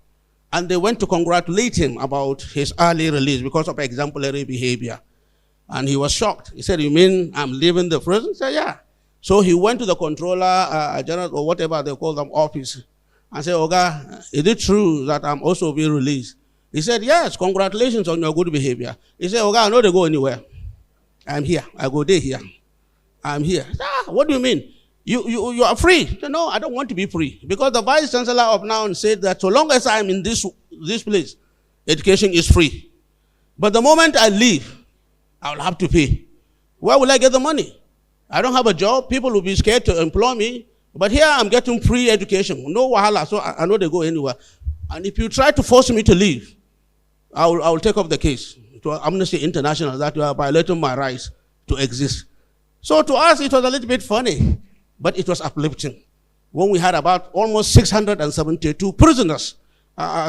and they went to congratulate him about his early release because of exemplary behavior. And he was shocked. He said, "You mean I'm leaving the prison?" He said, "Yeah." So he went to the controller general, or whatever they call them, office, and said, "Oga, is it true that I'm also being released?" He said, "Yes, congratulations on your good behavior." He said, "Oga, I know they go anywhere. I'm here. I go there here. I'm here." What do you mean? You are free? He said, "No, I don't want to be free. Because the Vice Chancellor of Noun said that so long as I'm in this place, education is free. But the moment I leave, I'll have to pay. Where will I get the money? I don't have a job. People will be scared to employ me. But here I'm getting free education. No wahala, so I know they go anywhere. And if you try to force me to leave, I will take up the case to Amnesty International that you are violating my rights to exist." So to us, it was a little bit funny, but it was uplifting. When we had about almost 672 prisoners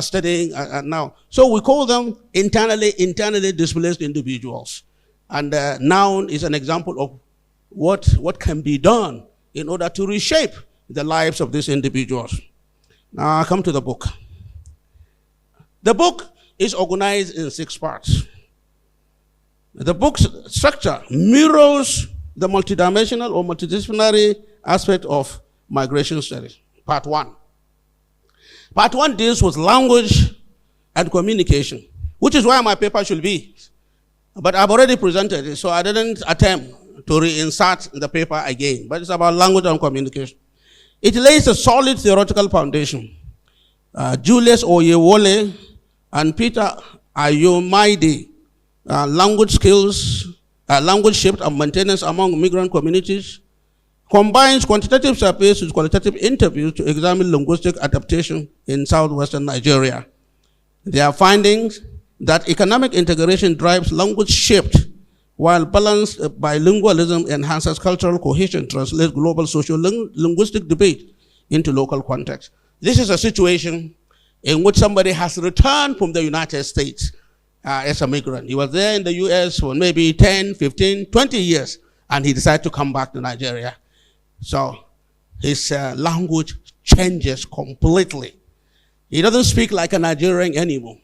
studying now. So we call them internally displaced individuals. And Noun is an example of what can be done in order to reshape the lives of these individuals. Now I come to the book. The book is organized in 6 parts. The book's structure mirrors the multidimensional or multidisciplinary aspect of migration studies. Part 1. Part 1 deals with language and communication, which is where my paper should be. But I've already presented it, so I didn't attempt to reinsert the paper again. But it's about language and communication. It lays a solid theoretical foundation. Julius Oyewole and Peter Ayomaide, language skills, language shift and maintenance among migrant communities, combines quantitative surveys with qualitative interviews to examine linguistic adaptation in southwestern Nigeria. There are findings that economic integration drives language shift, while balanced bilingualism enhances cultural cohesion, translates global socio-linguistic debate into local context. This is a situation in which somebody has returned from the United States as a migrant. He was there in the US for maybe 10, 15, 20 years, and he decided to come back to Nigeria. So his language changes completely. He doesn't speak like a Nigerian anymore.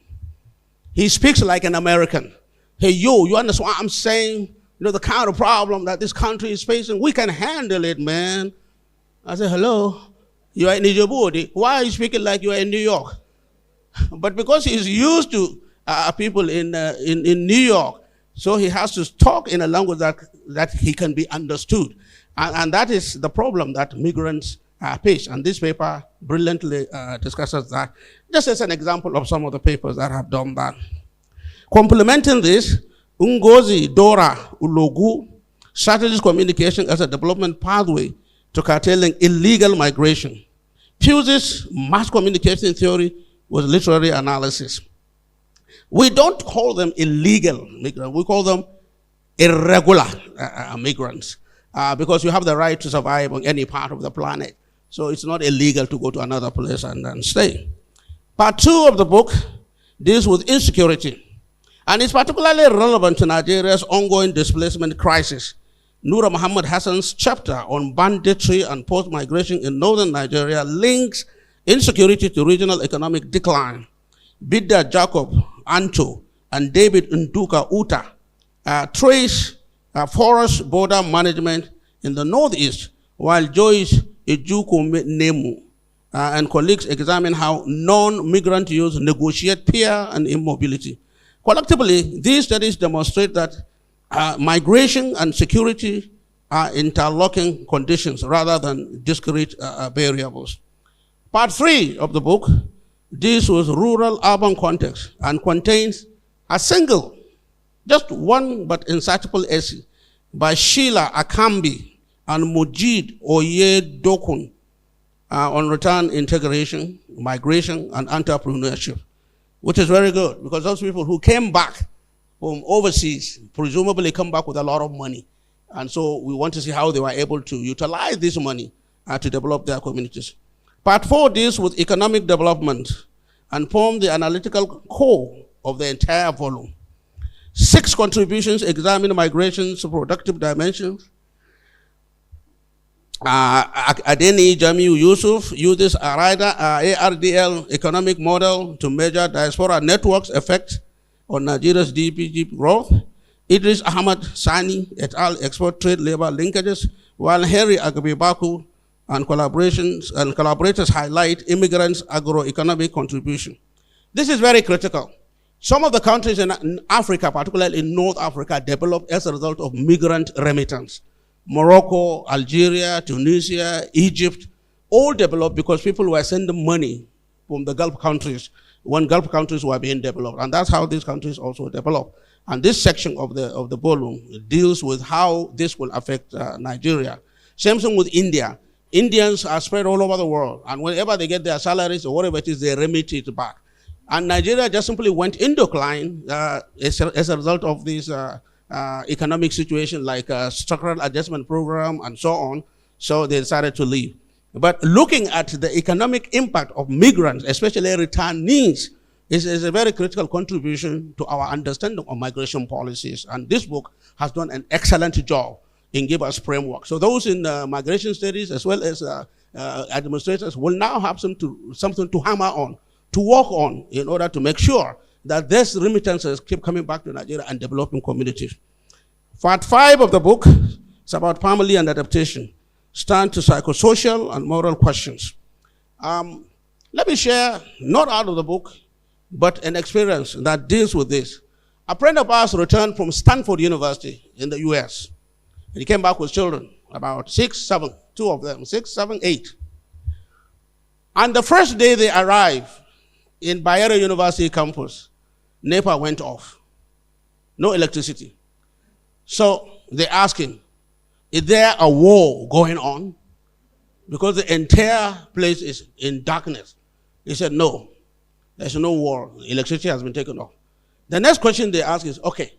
He speaks like an American. Hey, you understand what I'm saying? You know, the kind of problem that this country is facing, we can handle it, man. I said, hello, you are in Djibouti. Why are you speaking like you are in New York? But because he's used to people in New York, so he has to talk in a language that he can be understood. And that is the problem that migrants face. And this paper brilliantly discusses that. Just as an example of some of the papers that have done that. Complementing this, Ngozi Dora Ulogu strategies communication as a development pathway to curtailing illegal migration. Fuses mass communication theory with literary analysis. We don't call them illegal migrants. We call them irregular migrants because you have the right to survive on any part of the planet. So it's not illegal to go to another place and stay. Part 2 of the book deals with insecurity. And it's particularly relevant to Nigeria's ongoing displacement crisis. Nura Muhammad Hassan's chapter on banditry and post-migration in northern Nigeria links insecurity to regional economic decline. Bidda Jacob Anto and David Nduka Uta trace forest border management in the northeast, while Joyce Ejuko Nemu and colleagues examine how non-migrant youth negotiate peer and immobility. Collectively, these studies demonstrate that migration and security are interlocking conditions rather than discrete variables. Part 3 of the book deals with rural-urban context and contains a single, just one but insightful essay by Sheila Akambi and Mujid Oyedokun on return integration, migration, and entrepreneurship, which is very good because those people who came back from overseas presumably come back with a lot of money. And so we want to see how they were able to utilize this money to develop their communities. Part 4 deals with economic development and forms the analytical core of the entire volume. 6 contributions examine migration's productive dimensions. Adeni Jamiu Yusuf uses ARDL economic model to measure diaspora networks' effect on Nigeria's DPG growth. Idris Ahmad Sani et al. Export trade labor linkages, while Henry Agbebaku and collaborators highlight immigrants' agroeconomic contribution. This is very critical. Some of the countries in Africa, particularly in North Africa, developed as a result of migrant remittance. Morocco, Algeria, Tunisia, Egypt, all developed because people were sending money from the Gulf countries when Gulf countries were being developed. And that's how these countries also developed. And this section of the volume deals with how this will affect Nigeria. Same thing with India. Indians are spread all over the world. And whenever they get their salaries or whatever it is, they remit it back. And Nigeria just simply went in decline as a result of this economic situation like structural adjustment program and so on. So they decided to leave. But looking at the economic impact of migrants, especially returnees, is a very critical contribution to our understanding of migration policies. And this book has done an excellent job in giving us framework. So those in migration studies as well as administrators will now have something to hammer on, to work on in order to make sure that these remittances keep coming back to Nigeria and developing communities. Part 5 of the book is about family and adaptation, stand to psychosocial and moral questions. Let me share, not out of the book, but an experience that deals with this. A friend of ours returned from Stanford University in the US. And he came back with children, about 6, 7, 2 of them, 6, 7, 8. And the first day they arrived in Bayero University campus, NEPA went off. No electricity. So they asked him, is there a war going on? Because the entire place is in darkness. He said, no, there's no war. Electricity has been taken off. The next question they ask is, okay,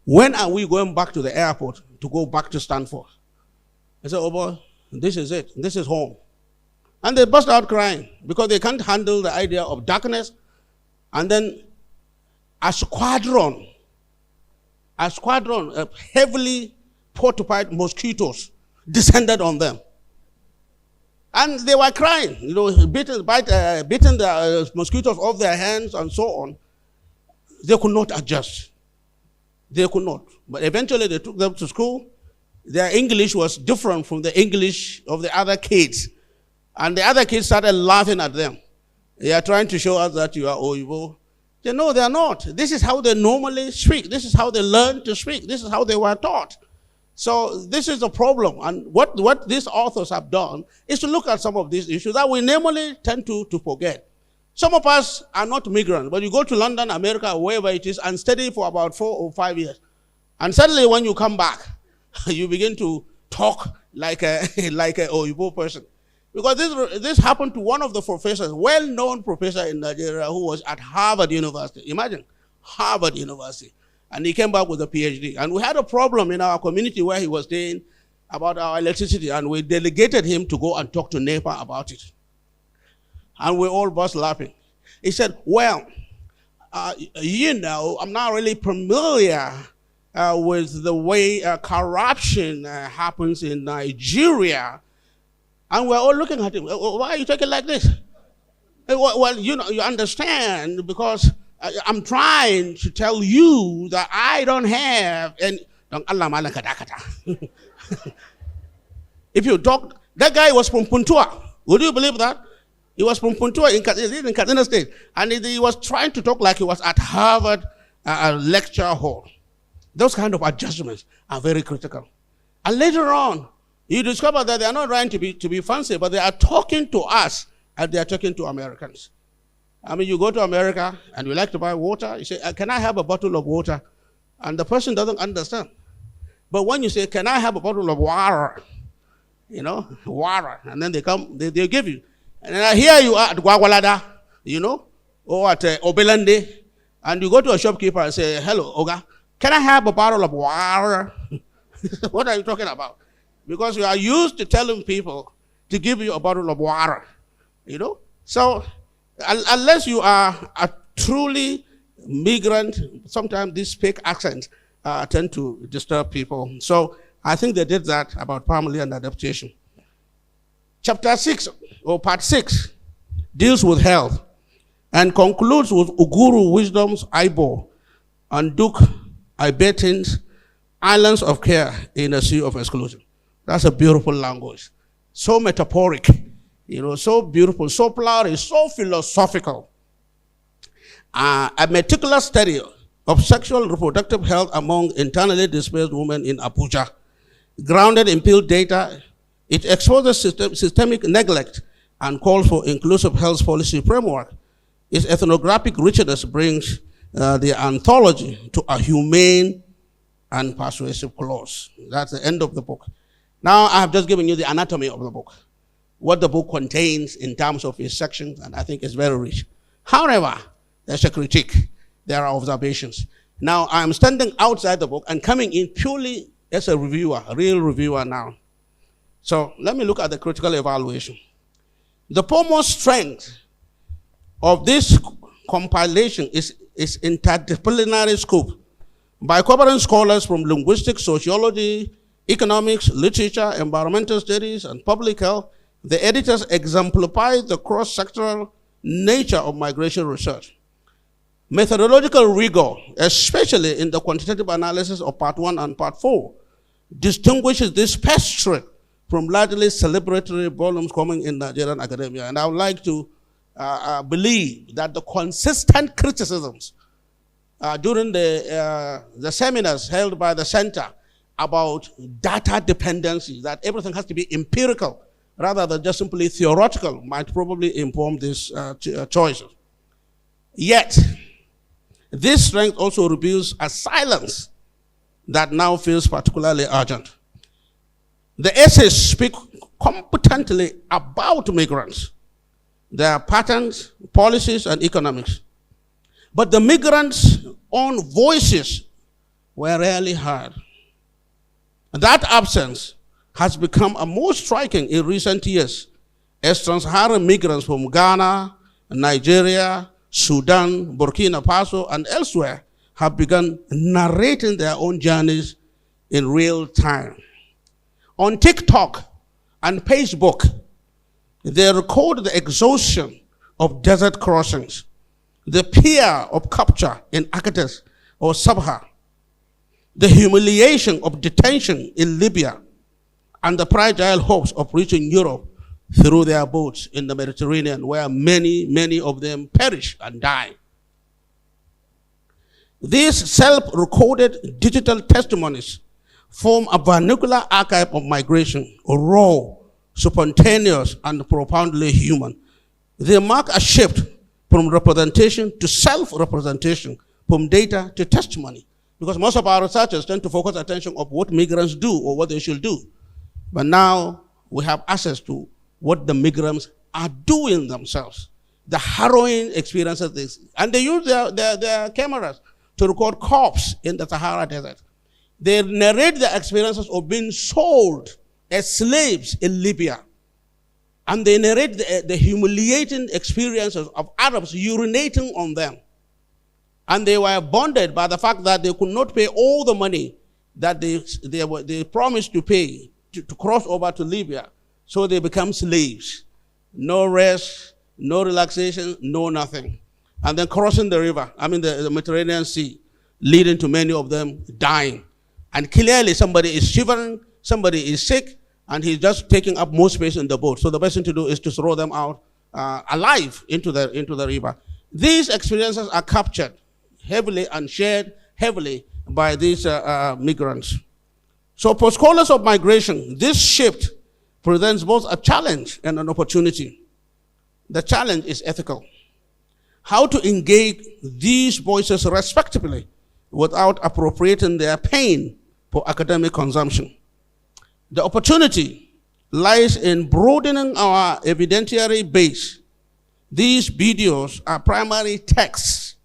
when are we going back to the airport to go back to Stanford? I said, oh boy, this is it. This is home. And they burst out crying because they can't handle the idea of darkness. And then a squadron of heavily fortified mosquitoes descended on them. And they were crying, beating the mosquitoes off their hands and so on. They could not adjust. They could not. But eventually they took them to school. Their English was different from the English of the other kids. And the other kids started laughing at them. They are trying to show us that you are Oyibo. They know they are not. This is how they normally speak. This is how they learn to speak. This is how they were taught. So this is the problem. And what these authors have done is to look at some of these issues that we normally tend to forget. Some of us are not migrants, but you go to London, America, or wherever it is, and study for about 4 or 5 years. And suddenly when you come back, you begin to talk like a Oyibo person. Because this happened to one of the professors, well-known professor in Nigeria who was at Harvard University. Imagine, Harvard University. And he came back with a PhD. And we had a problem in our community where he was staying about our electricity, and we delegated him to go and talk to NEPA about it. And we all burst laughing. He said, well, I'm not really familiar with the way corruption happens in Nigeria. And we're all looking at him. Why are you talking like this? Well, you understand, because I'm trying to tell you that I don't have any. If you talk, that guy was from Puntua. Would you believe that? He was from Puntua in Kaduna State. And he was trying to talk like he was at Harvard a lecture hall. Those kind of adjustments are very critical. And later on, you discover that they are not trying to be fancy, but they are talking to us as they are talking to Americans. I mean, you go to America and you like to buy water, you say, can I have a bottle of water? And the person doesn't understand. But when you say, can I have a bottle of water? You know, water. And then they come, they give you. And then here you are at Gwagwalada, you know, or at Obelande, and you go to a shopkeeper and say, hello, Oga, can I have a bottle of water? What are you talking about? Because you are used to telling people to give you a bottle of water, you know? So unless you are a truly migrant, sometimes these fake accents tend to disturb people. So I think they did that about family and adaptation. Chapter 6, or part 6, deals with health and concludes with Uguru Wisdom's Ibo and Duke Ibetin's Islands of Care in a Sea of Exclusion. That's a beautiful language. So metaphoric, you know, so beautiful, so flowery, so philosophical. A meticulous study of sexual reproductive health among internally displaced women in Abuja, grounded in field data, it exposes systemic neglect and calls for inclusive health policy framework. Its ethnographic richness brings the anthology to a humane and persuasive close. That's the end of the book. Now I have just given you the anatomy of the book, what the book contains in terms of its sections, and I think it's very rich. However, there's a critique. There are observations. Now I'm standing outside the book and coming in purely as a reviewer, a real reviewer now. So let me look at the critical evaluation. The foremost strength of this compilation is interdisciplinary scope by covering scholars from linguistics, sociology, economics, literature, environmental studies, and public health. The editors exemplify the cross-sectoral nature of migration research. Methodological rigor, especially in the quantitative analysis of part 1 and part 4, distinguishes this pastry from largely celebratory volumes coming in Nigerian academia. And I would like to believe that the consistent criticisms during the seminars held by the center about data dependency, that everything has to be empirical rather than just simply theoretical, might probably inform these choices. Yet, this strength also reveals a silence that now feels particularly urgent. The essays speak competently about migrants, their patterns, policies, and economics. But the migrants' own voices were rarely heard. That absence has become a more striking in recent years as trans-Saharan migrants from Ghana, Nigeria, Sudan, Burkina Faso, and elsewhere have begun narrating their own journeys in real time. On TikTok and Facebook, they record the exhaustion of desert crossings, the fear of capture in Agadez or Sabha, the humiliation of detention in Libya, and the fragile hopes of reaching Europe through their boats in the Mediterranean, where many, many of them perish and die. These self-recorded digital testimonies form a vernacular archive of migration, raw, spontaneous, and profoundly human. They mark a shift from representation to self-representation, from data to testimony. Because most of our researchers tend to focus attention on what migrants do or what they should do. But now we have access to what the migrants are doing themselves, the harrowing experiences. And they use their cameras to record corpses in the Sahara Desert. They narrate the experiences of being sold as slaves in Libya. And they narrate the humiliating experiences of Arabs urinating on them. And they were bonded by the fact that they could not pay all the money that they promised to pay to cross over to Libya. So they become slaves. No rest, no relaxation, no nothing. And then crossing the river, the Mediterranean Sea, leading to many of them dying. And clearly somebody is shivering, somebody is sick, and he's just taking up more space in the boat. So the best thing to do is to throw them out alive into the river. These experiences are captured, heavily and shared heavily by these migrants. So for scholars of migration, this shift presents both a challenge and an opportunity. The challenge is ethical. How to engage these voices respectively without appropriating their pain for academic consumption. The opportunity lies in broadening our evidentiary base. These videos are primary texts,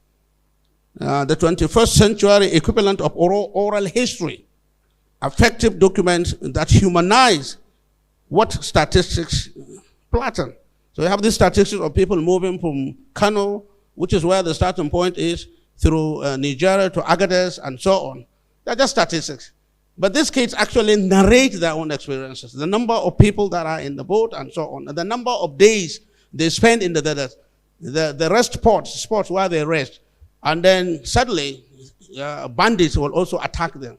the 21st century equivalent of oral history, effective documents that humanize what statistics flatten. So you have these statistics of people moving from Kano, which is where the starting point is, through Nigeria to Agadez and so on. They're just statistics. But these kids actually narrate their own experiences, the number of people that are in the boat and so on, and the number of days they spend in the desert, the rest spots where they rest. And then suddenly, bandits will also attack them.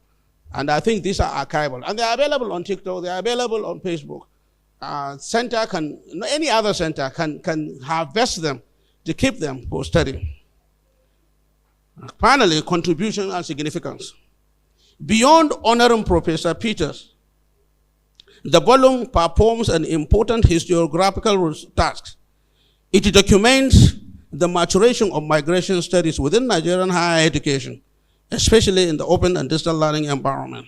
And I think these are archival. And they're available on TikTok, they're available on Facebook. Center can, any other center can harvest them to keep them for study. Finally, contribution and significance. Beyond honoring Professor Peters, the volume performs an important historiographical task. It documents the maturation of migration studies within Nigerian higher education, especially in the open and digital learning environment.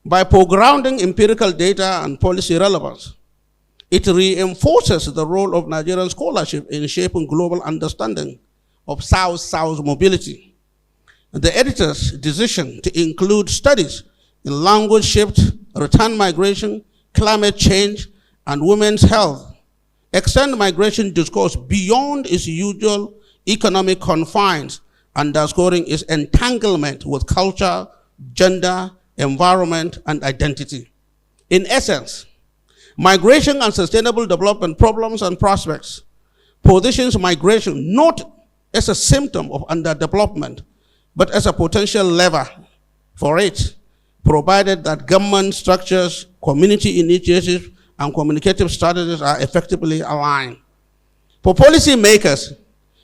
By foregrounding empirical data and policy relevance, it reinforces the role of Nigerian scholarship in shaping global understanding of South-South mobility. The editor's decision to include studies in language shift, return migration, climate change, and women's health extend migration discourse beyond its usual economic confines, underscoring its entanglement with culture, gender, environment, and identity. In essence, migration and sustainable development problems and prospects positions migration not as a symptom of underdevelopment, but as a potential lever for it, provided that government structures, community initiatives, and communicative strategies are effectively aligned. For policymakers,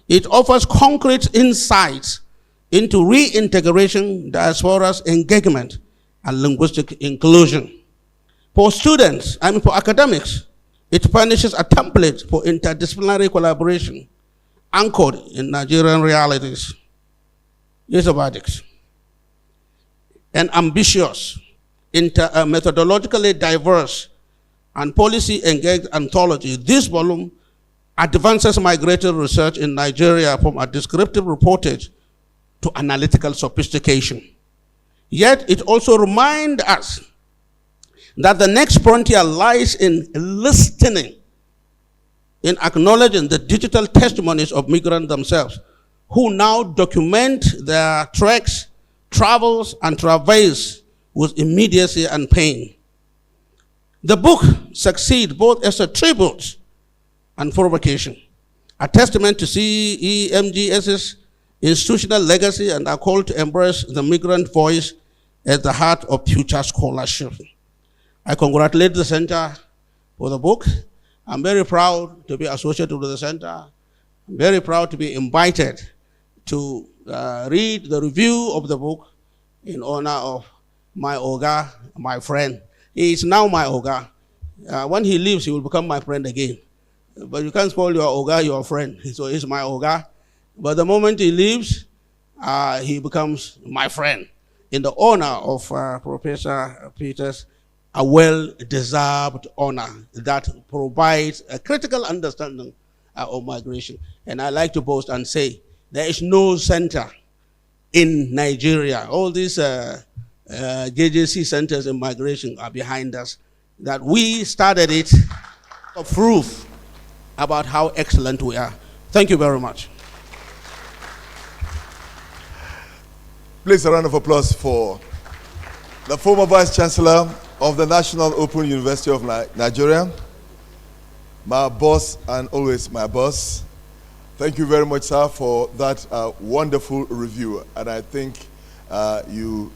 it offers concrete insights into reintegration, diaspora's engagement, and linguistic inclusion. For students, for academics, it furnishes a template for interdisciplinary collaboration anchored in Nigerian realities. Here's a verdict. An ambitious, methodologically diverse, and policy-engaged anthology, this volume advances migratory research in Nigeria from a descriptive reportage to analytical sophistication. Yet it also reminds us that the next frontier lies in listening, in acknowledging the digital testimonies of migrants themselves, who now document their treks, travels, and travails with immediacy and pain. The book succeeds both as a tribute and provocation, a testament to CEMGS's institutional legacy and a call to embrace the migrant voice at the heart of future scholarship. I congratulate the center for the book. I'm very proud to be associated with the center. I'm very proud to be invited to read the review of the book in honor of my Oga, my friend. He is now my Oga. When he leaves, he will become my friend again. But you can't call your Oga your friend. So he's my Oga. But the moment he leaves, he becomes my friend. In the honor of Professor Peters, a well-deserved honor that provides a critical understanding of migration. And I like to boast and say, there is no center in Nigeria. All these JJC centers in migration are behind us. That we started it, a proof about how excellent we are. Thank you very much. Please a round of applause for the former Vice Chancellor of the National Open University of Nigeria, my boss and always my boss. Thank you very much, sir, for that wonderful review. And I think you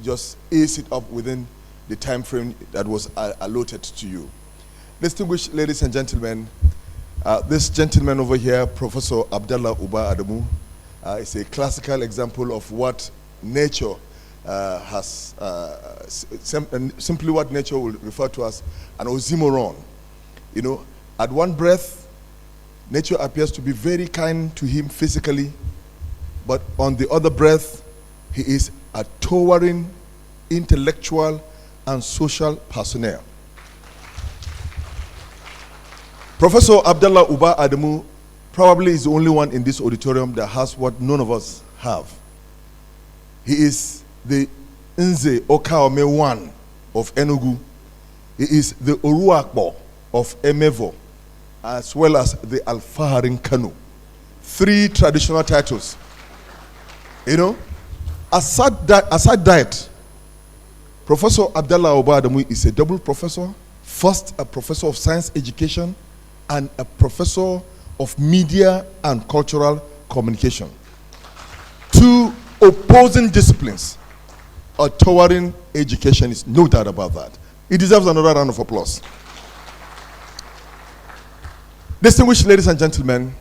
just ace it up within the time frame that was allotted to you. Distinguished ladies and gentlemen, this gentleman over here, Professor Abdallah Uba Adamu, It's a classical example of what nature simply what nature will refer to as an oxymoron. You know, at one breath, nature appears to be very kind to him physically, but on the other breath, he is a towering intellectual and social personnel. Professor Abdallah Uba Adamu probably is the only one in this auditorium that has what none of us have. He is the Nze Okaome I of Enugu. He is the Oruakbo of Emevo, as well as the Alfaharin Kanu. 3 traditional titles. You know, aside that, Professor Abdallah Uba Adamu is a double professor. First, a professor of science education and a professor of media and cultural communication. 2 opposing disciplines. A towering education is no doubt about that. It deserves another round of applause. Distinguished ladies and gentlemen,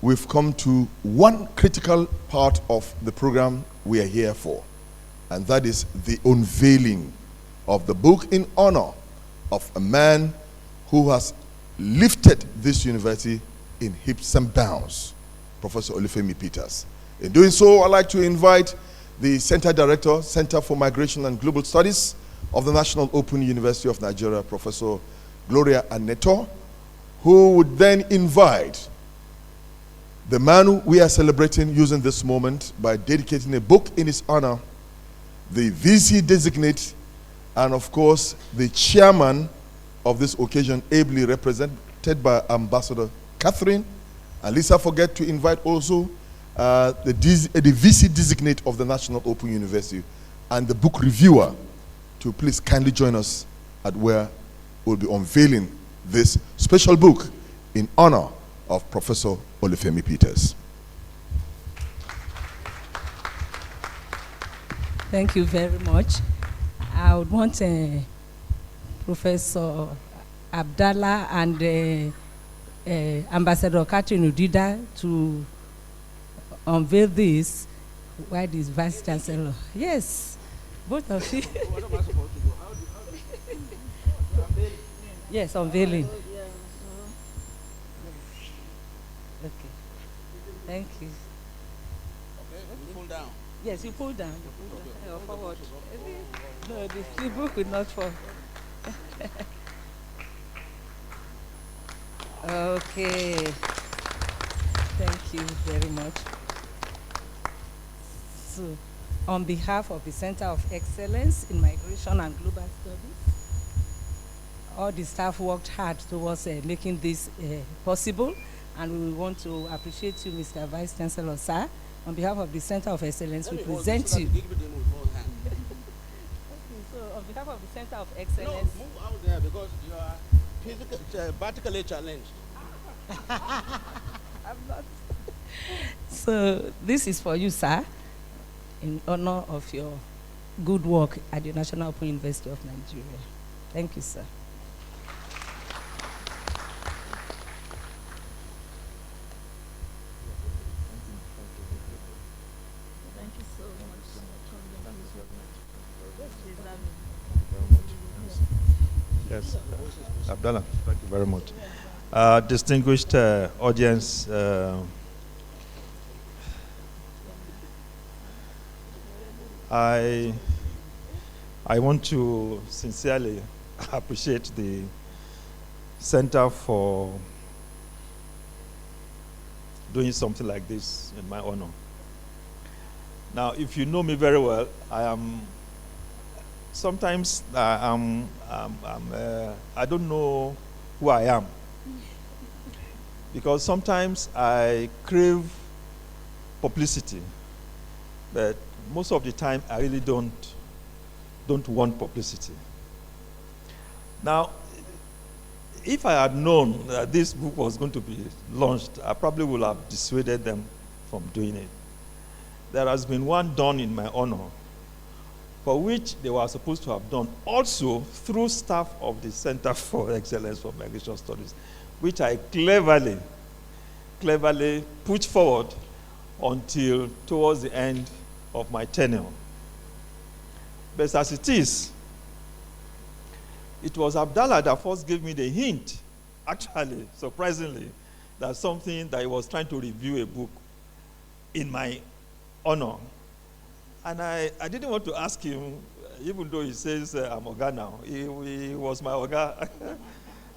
we've come to one critical part of the program we are here for, and that is the unveiling of the book in honor of a man who has lifted this university in leaps and bounds, Professor Olufemi Peters. In doing so, I'd like to invite the Center Director, Center for Migration and Global Studies of the National Open University of Nigeria, Professor Gloria Aneto, who would then invite the man we are celebrating using this moment by dedicating a book in his honor, the VC designate, and of course, the chairman of this occasion, ably represented by Ambassador Catherine. And let's not forget to invite also the VC designate of the National Open University and the book reviewer to please kindly join us at where we'll be unveiling this special book in honor of Professor Olufemi Peters. Thank you very much. I would want Professor Abdallah and Ambassador Catherine Udida to unveil this. Why this Vice Chancellor? Yes, both of you. What am I supposed to do? How do you Yes, unveiling. Okay. Thank you. Okay, you pull down. Yes, you pull down. You pull down. Forward. No, the book will not fall. Okay. Thank you very much. So, on behalf of the Center of Excellence in Migration and Global Studies, all the staff worked hard towards making this possible, and we want to appreciate you, Mr. Vice Chancellor, sir. On behalf of the Center of Excellence, we present you. So, on behalf of the Center of Excellence. No, move out there because you are vertically challenged. I'm not. So, this is for you, sir, in honor of your good work at the National Open University of Nigeria. Thank you, sir. Thank you so much. Yes, Abdallah, thank you very much. Distinguished audience, I want to sincerely appreciate the Center for doing something like this in my honor. Now, if you know me very well, I am sometimes I don't know who I am, because sometimes I crave publicity, but most of the time I really don't want publicity. Now, if I had known that this book was going to be launched, I probably would have dissuaded them from doing it. There has been one done in my honor, for which they were supposed to have done also through staff of the Center for Excellence for Migration Studies, which I cleverly put forward until towards the end of my tenure. But as it is, it was Abdallah that first gave me the hint, actually, surprisingly, that something that he was trying to review a book in my honor. And I didn't want to ask him, even though he says I'm Oga now. He was my Oga.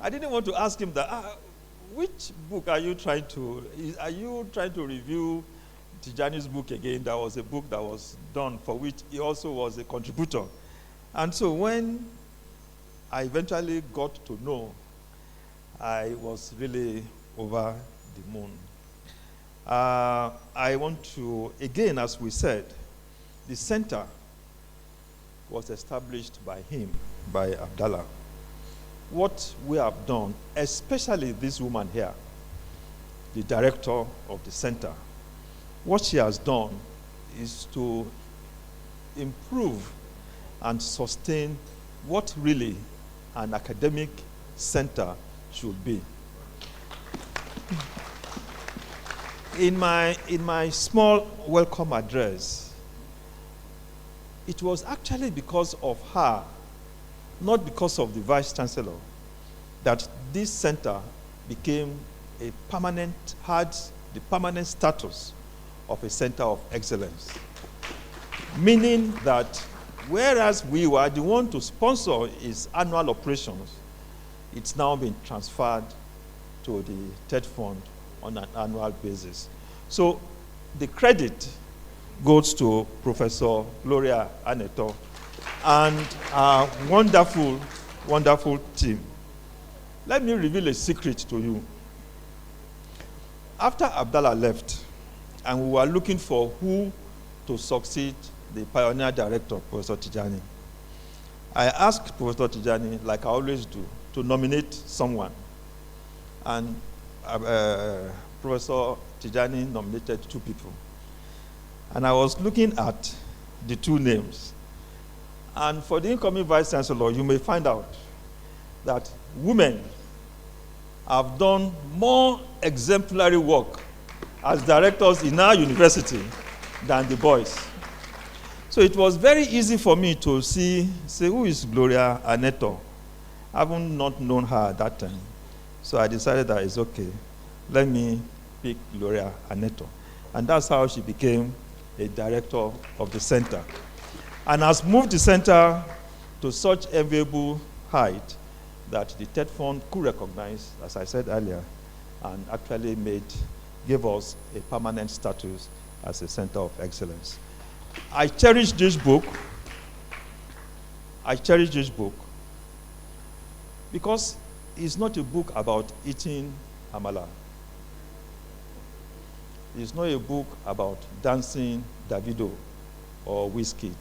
I didn't want to ask him that, which book are you trying to review Tijani's book again? That was a book that was done for which he also was a contributor. And so when I eventually got to know, I was really over the moon. I want to, again, as we said, the center was established by him, by Abdallah. What we have done, especially this woman here, the director of the center, what she has done is to improve and sustain what really an academic center should be. In my small welcome address, it was actually because of her, not because of the Vice Chancellor, that this center became had the permanent status of a center of excellence. Meaning that whereas we were the one to sponsor its annual operations, it's now been transferred to the TED Fund on an annual basis. So the credit goes to Professor Gloria Aneto and our wonderful, wonderful team. Let me reveal a secret to you. After Abdallah left, and we were looking for who to succeed the pioneer director, Professor Tijani, I asked Professor Tijani, like I always do, to nominate someone. And Professor Tijani nominated 2 people. And I was looking at the 2 names. And for the incoming Vice Chancellor, you may find out that women have done more exemplary work as directors in our university than the boys. So it was very easy for me to say, who is Gloria Aneto? I haven't not known her at that time. So I decided that it's okay. Let me pick Gloria Aneto. And that's how she became a director of the center. And has moved the center to such enviable height that the TED Fund could recognize, as I said earlier, and actually gave us a permanent status as a center of excellence. I cherish this book. Because it's not a book about eating amala. It's not a book about dancing Davido or Wizkid.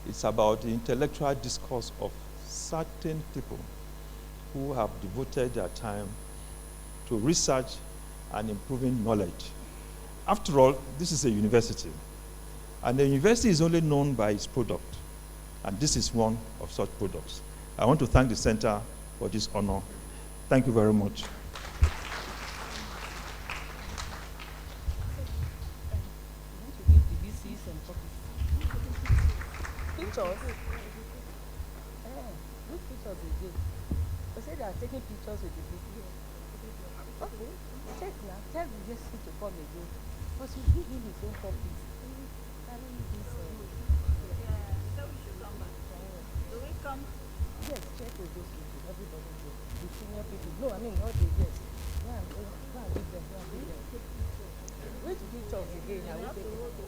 It's about the intellectual discourse of certain people who have devoted their time to research and improving knowledge. After all, this is a university. And the university is only known by its product. And this is one of such products. I want to thank the center for this honor. Thank you very much. Taking pictures with the people. Okay, check now. Tell the GSC to come again. But you give him his own copies. Yeah, so we should come back. Do we come? Yes, check with those people. Everybody go. The senior people. No, I mean not the yes. Go and give them. Which pictures again are we taking?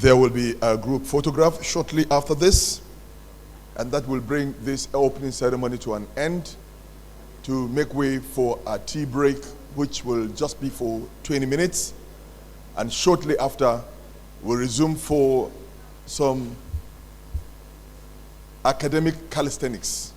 There will be a group photograph shortly after this, and that will bring this opening ceremony to an end, to make way for a tea break, which will just be for 20 minutes. And shortly after, we'll resume for some academic calisthenics.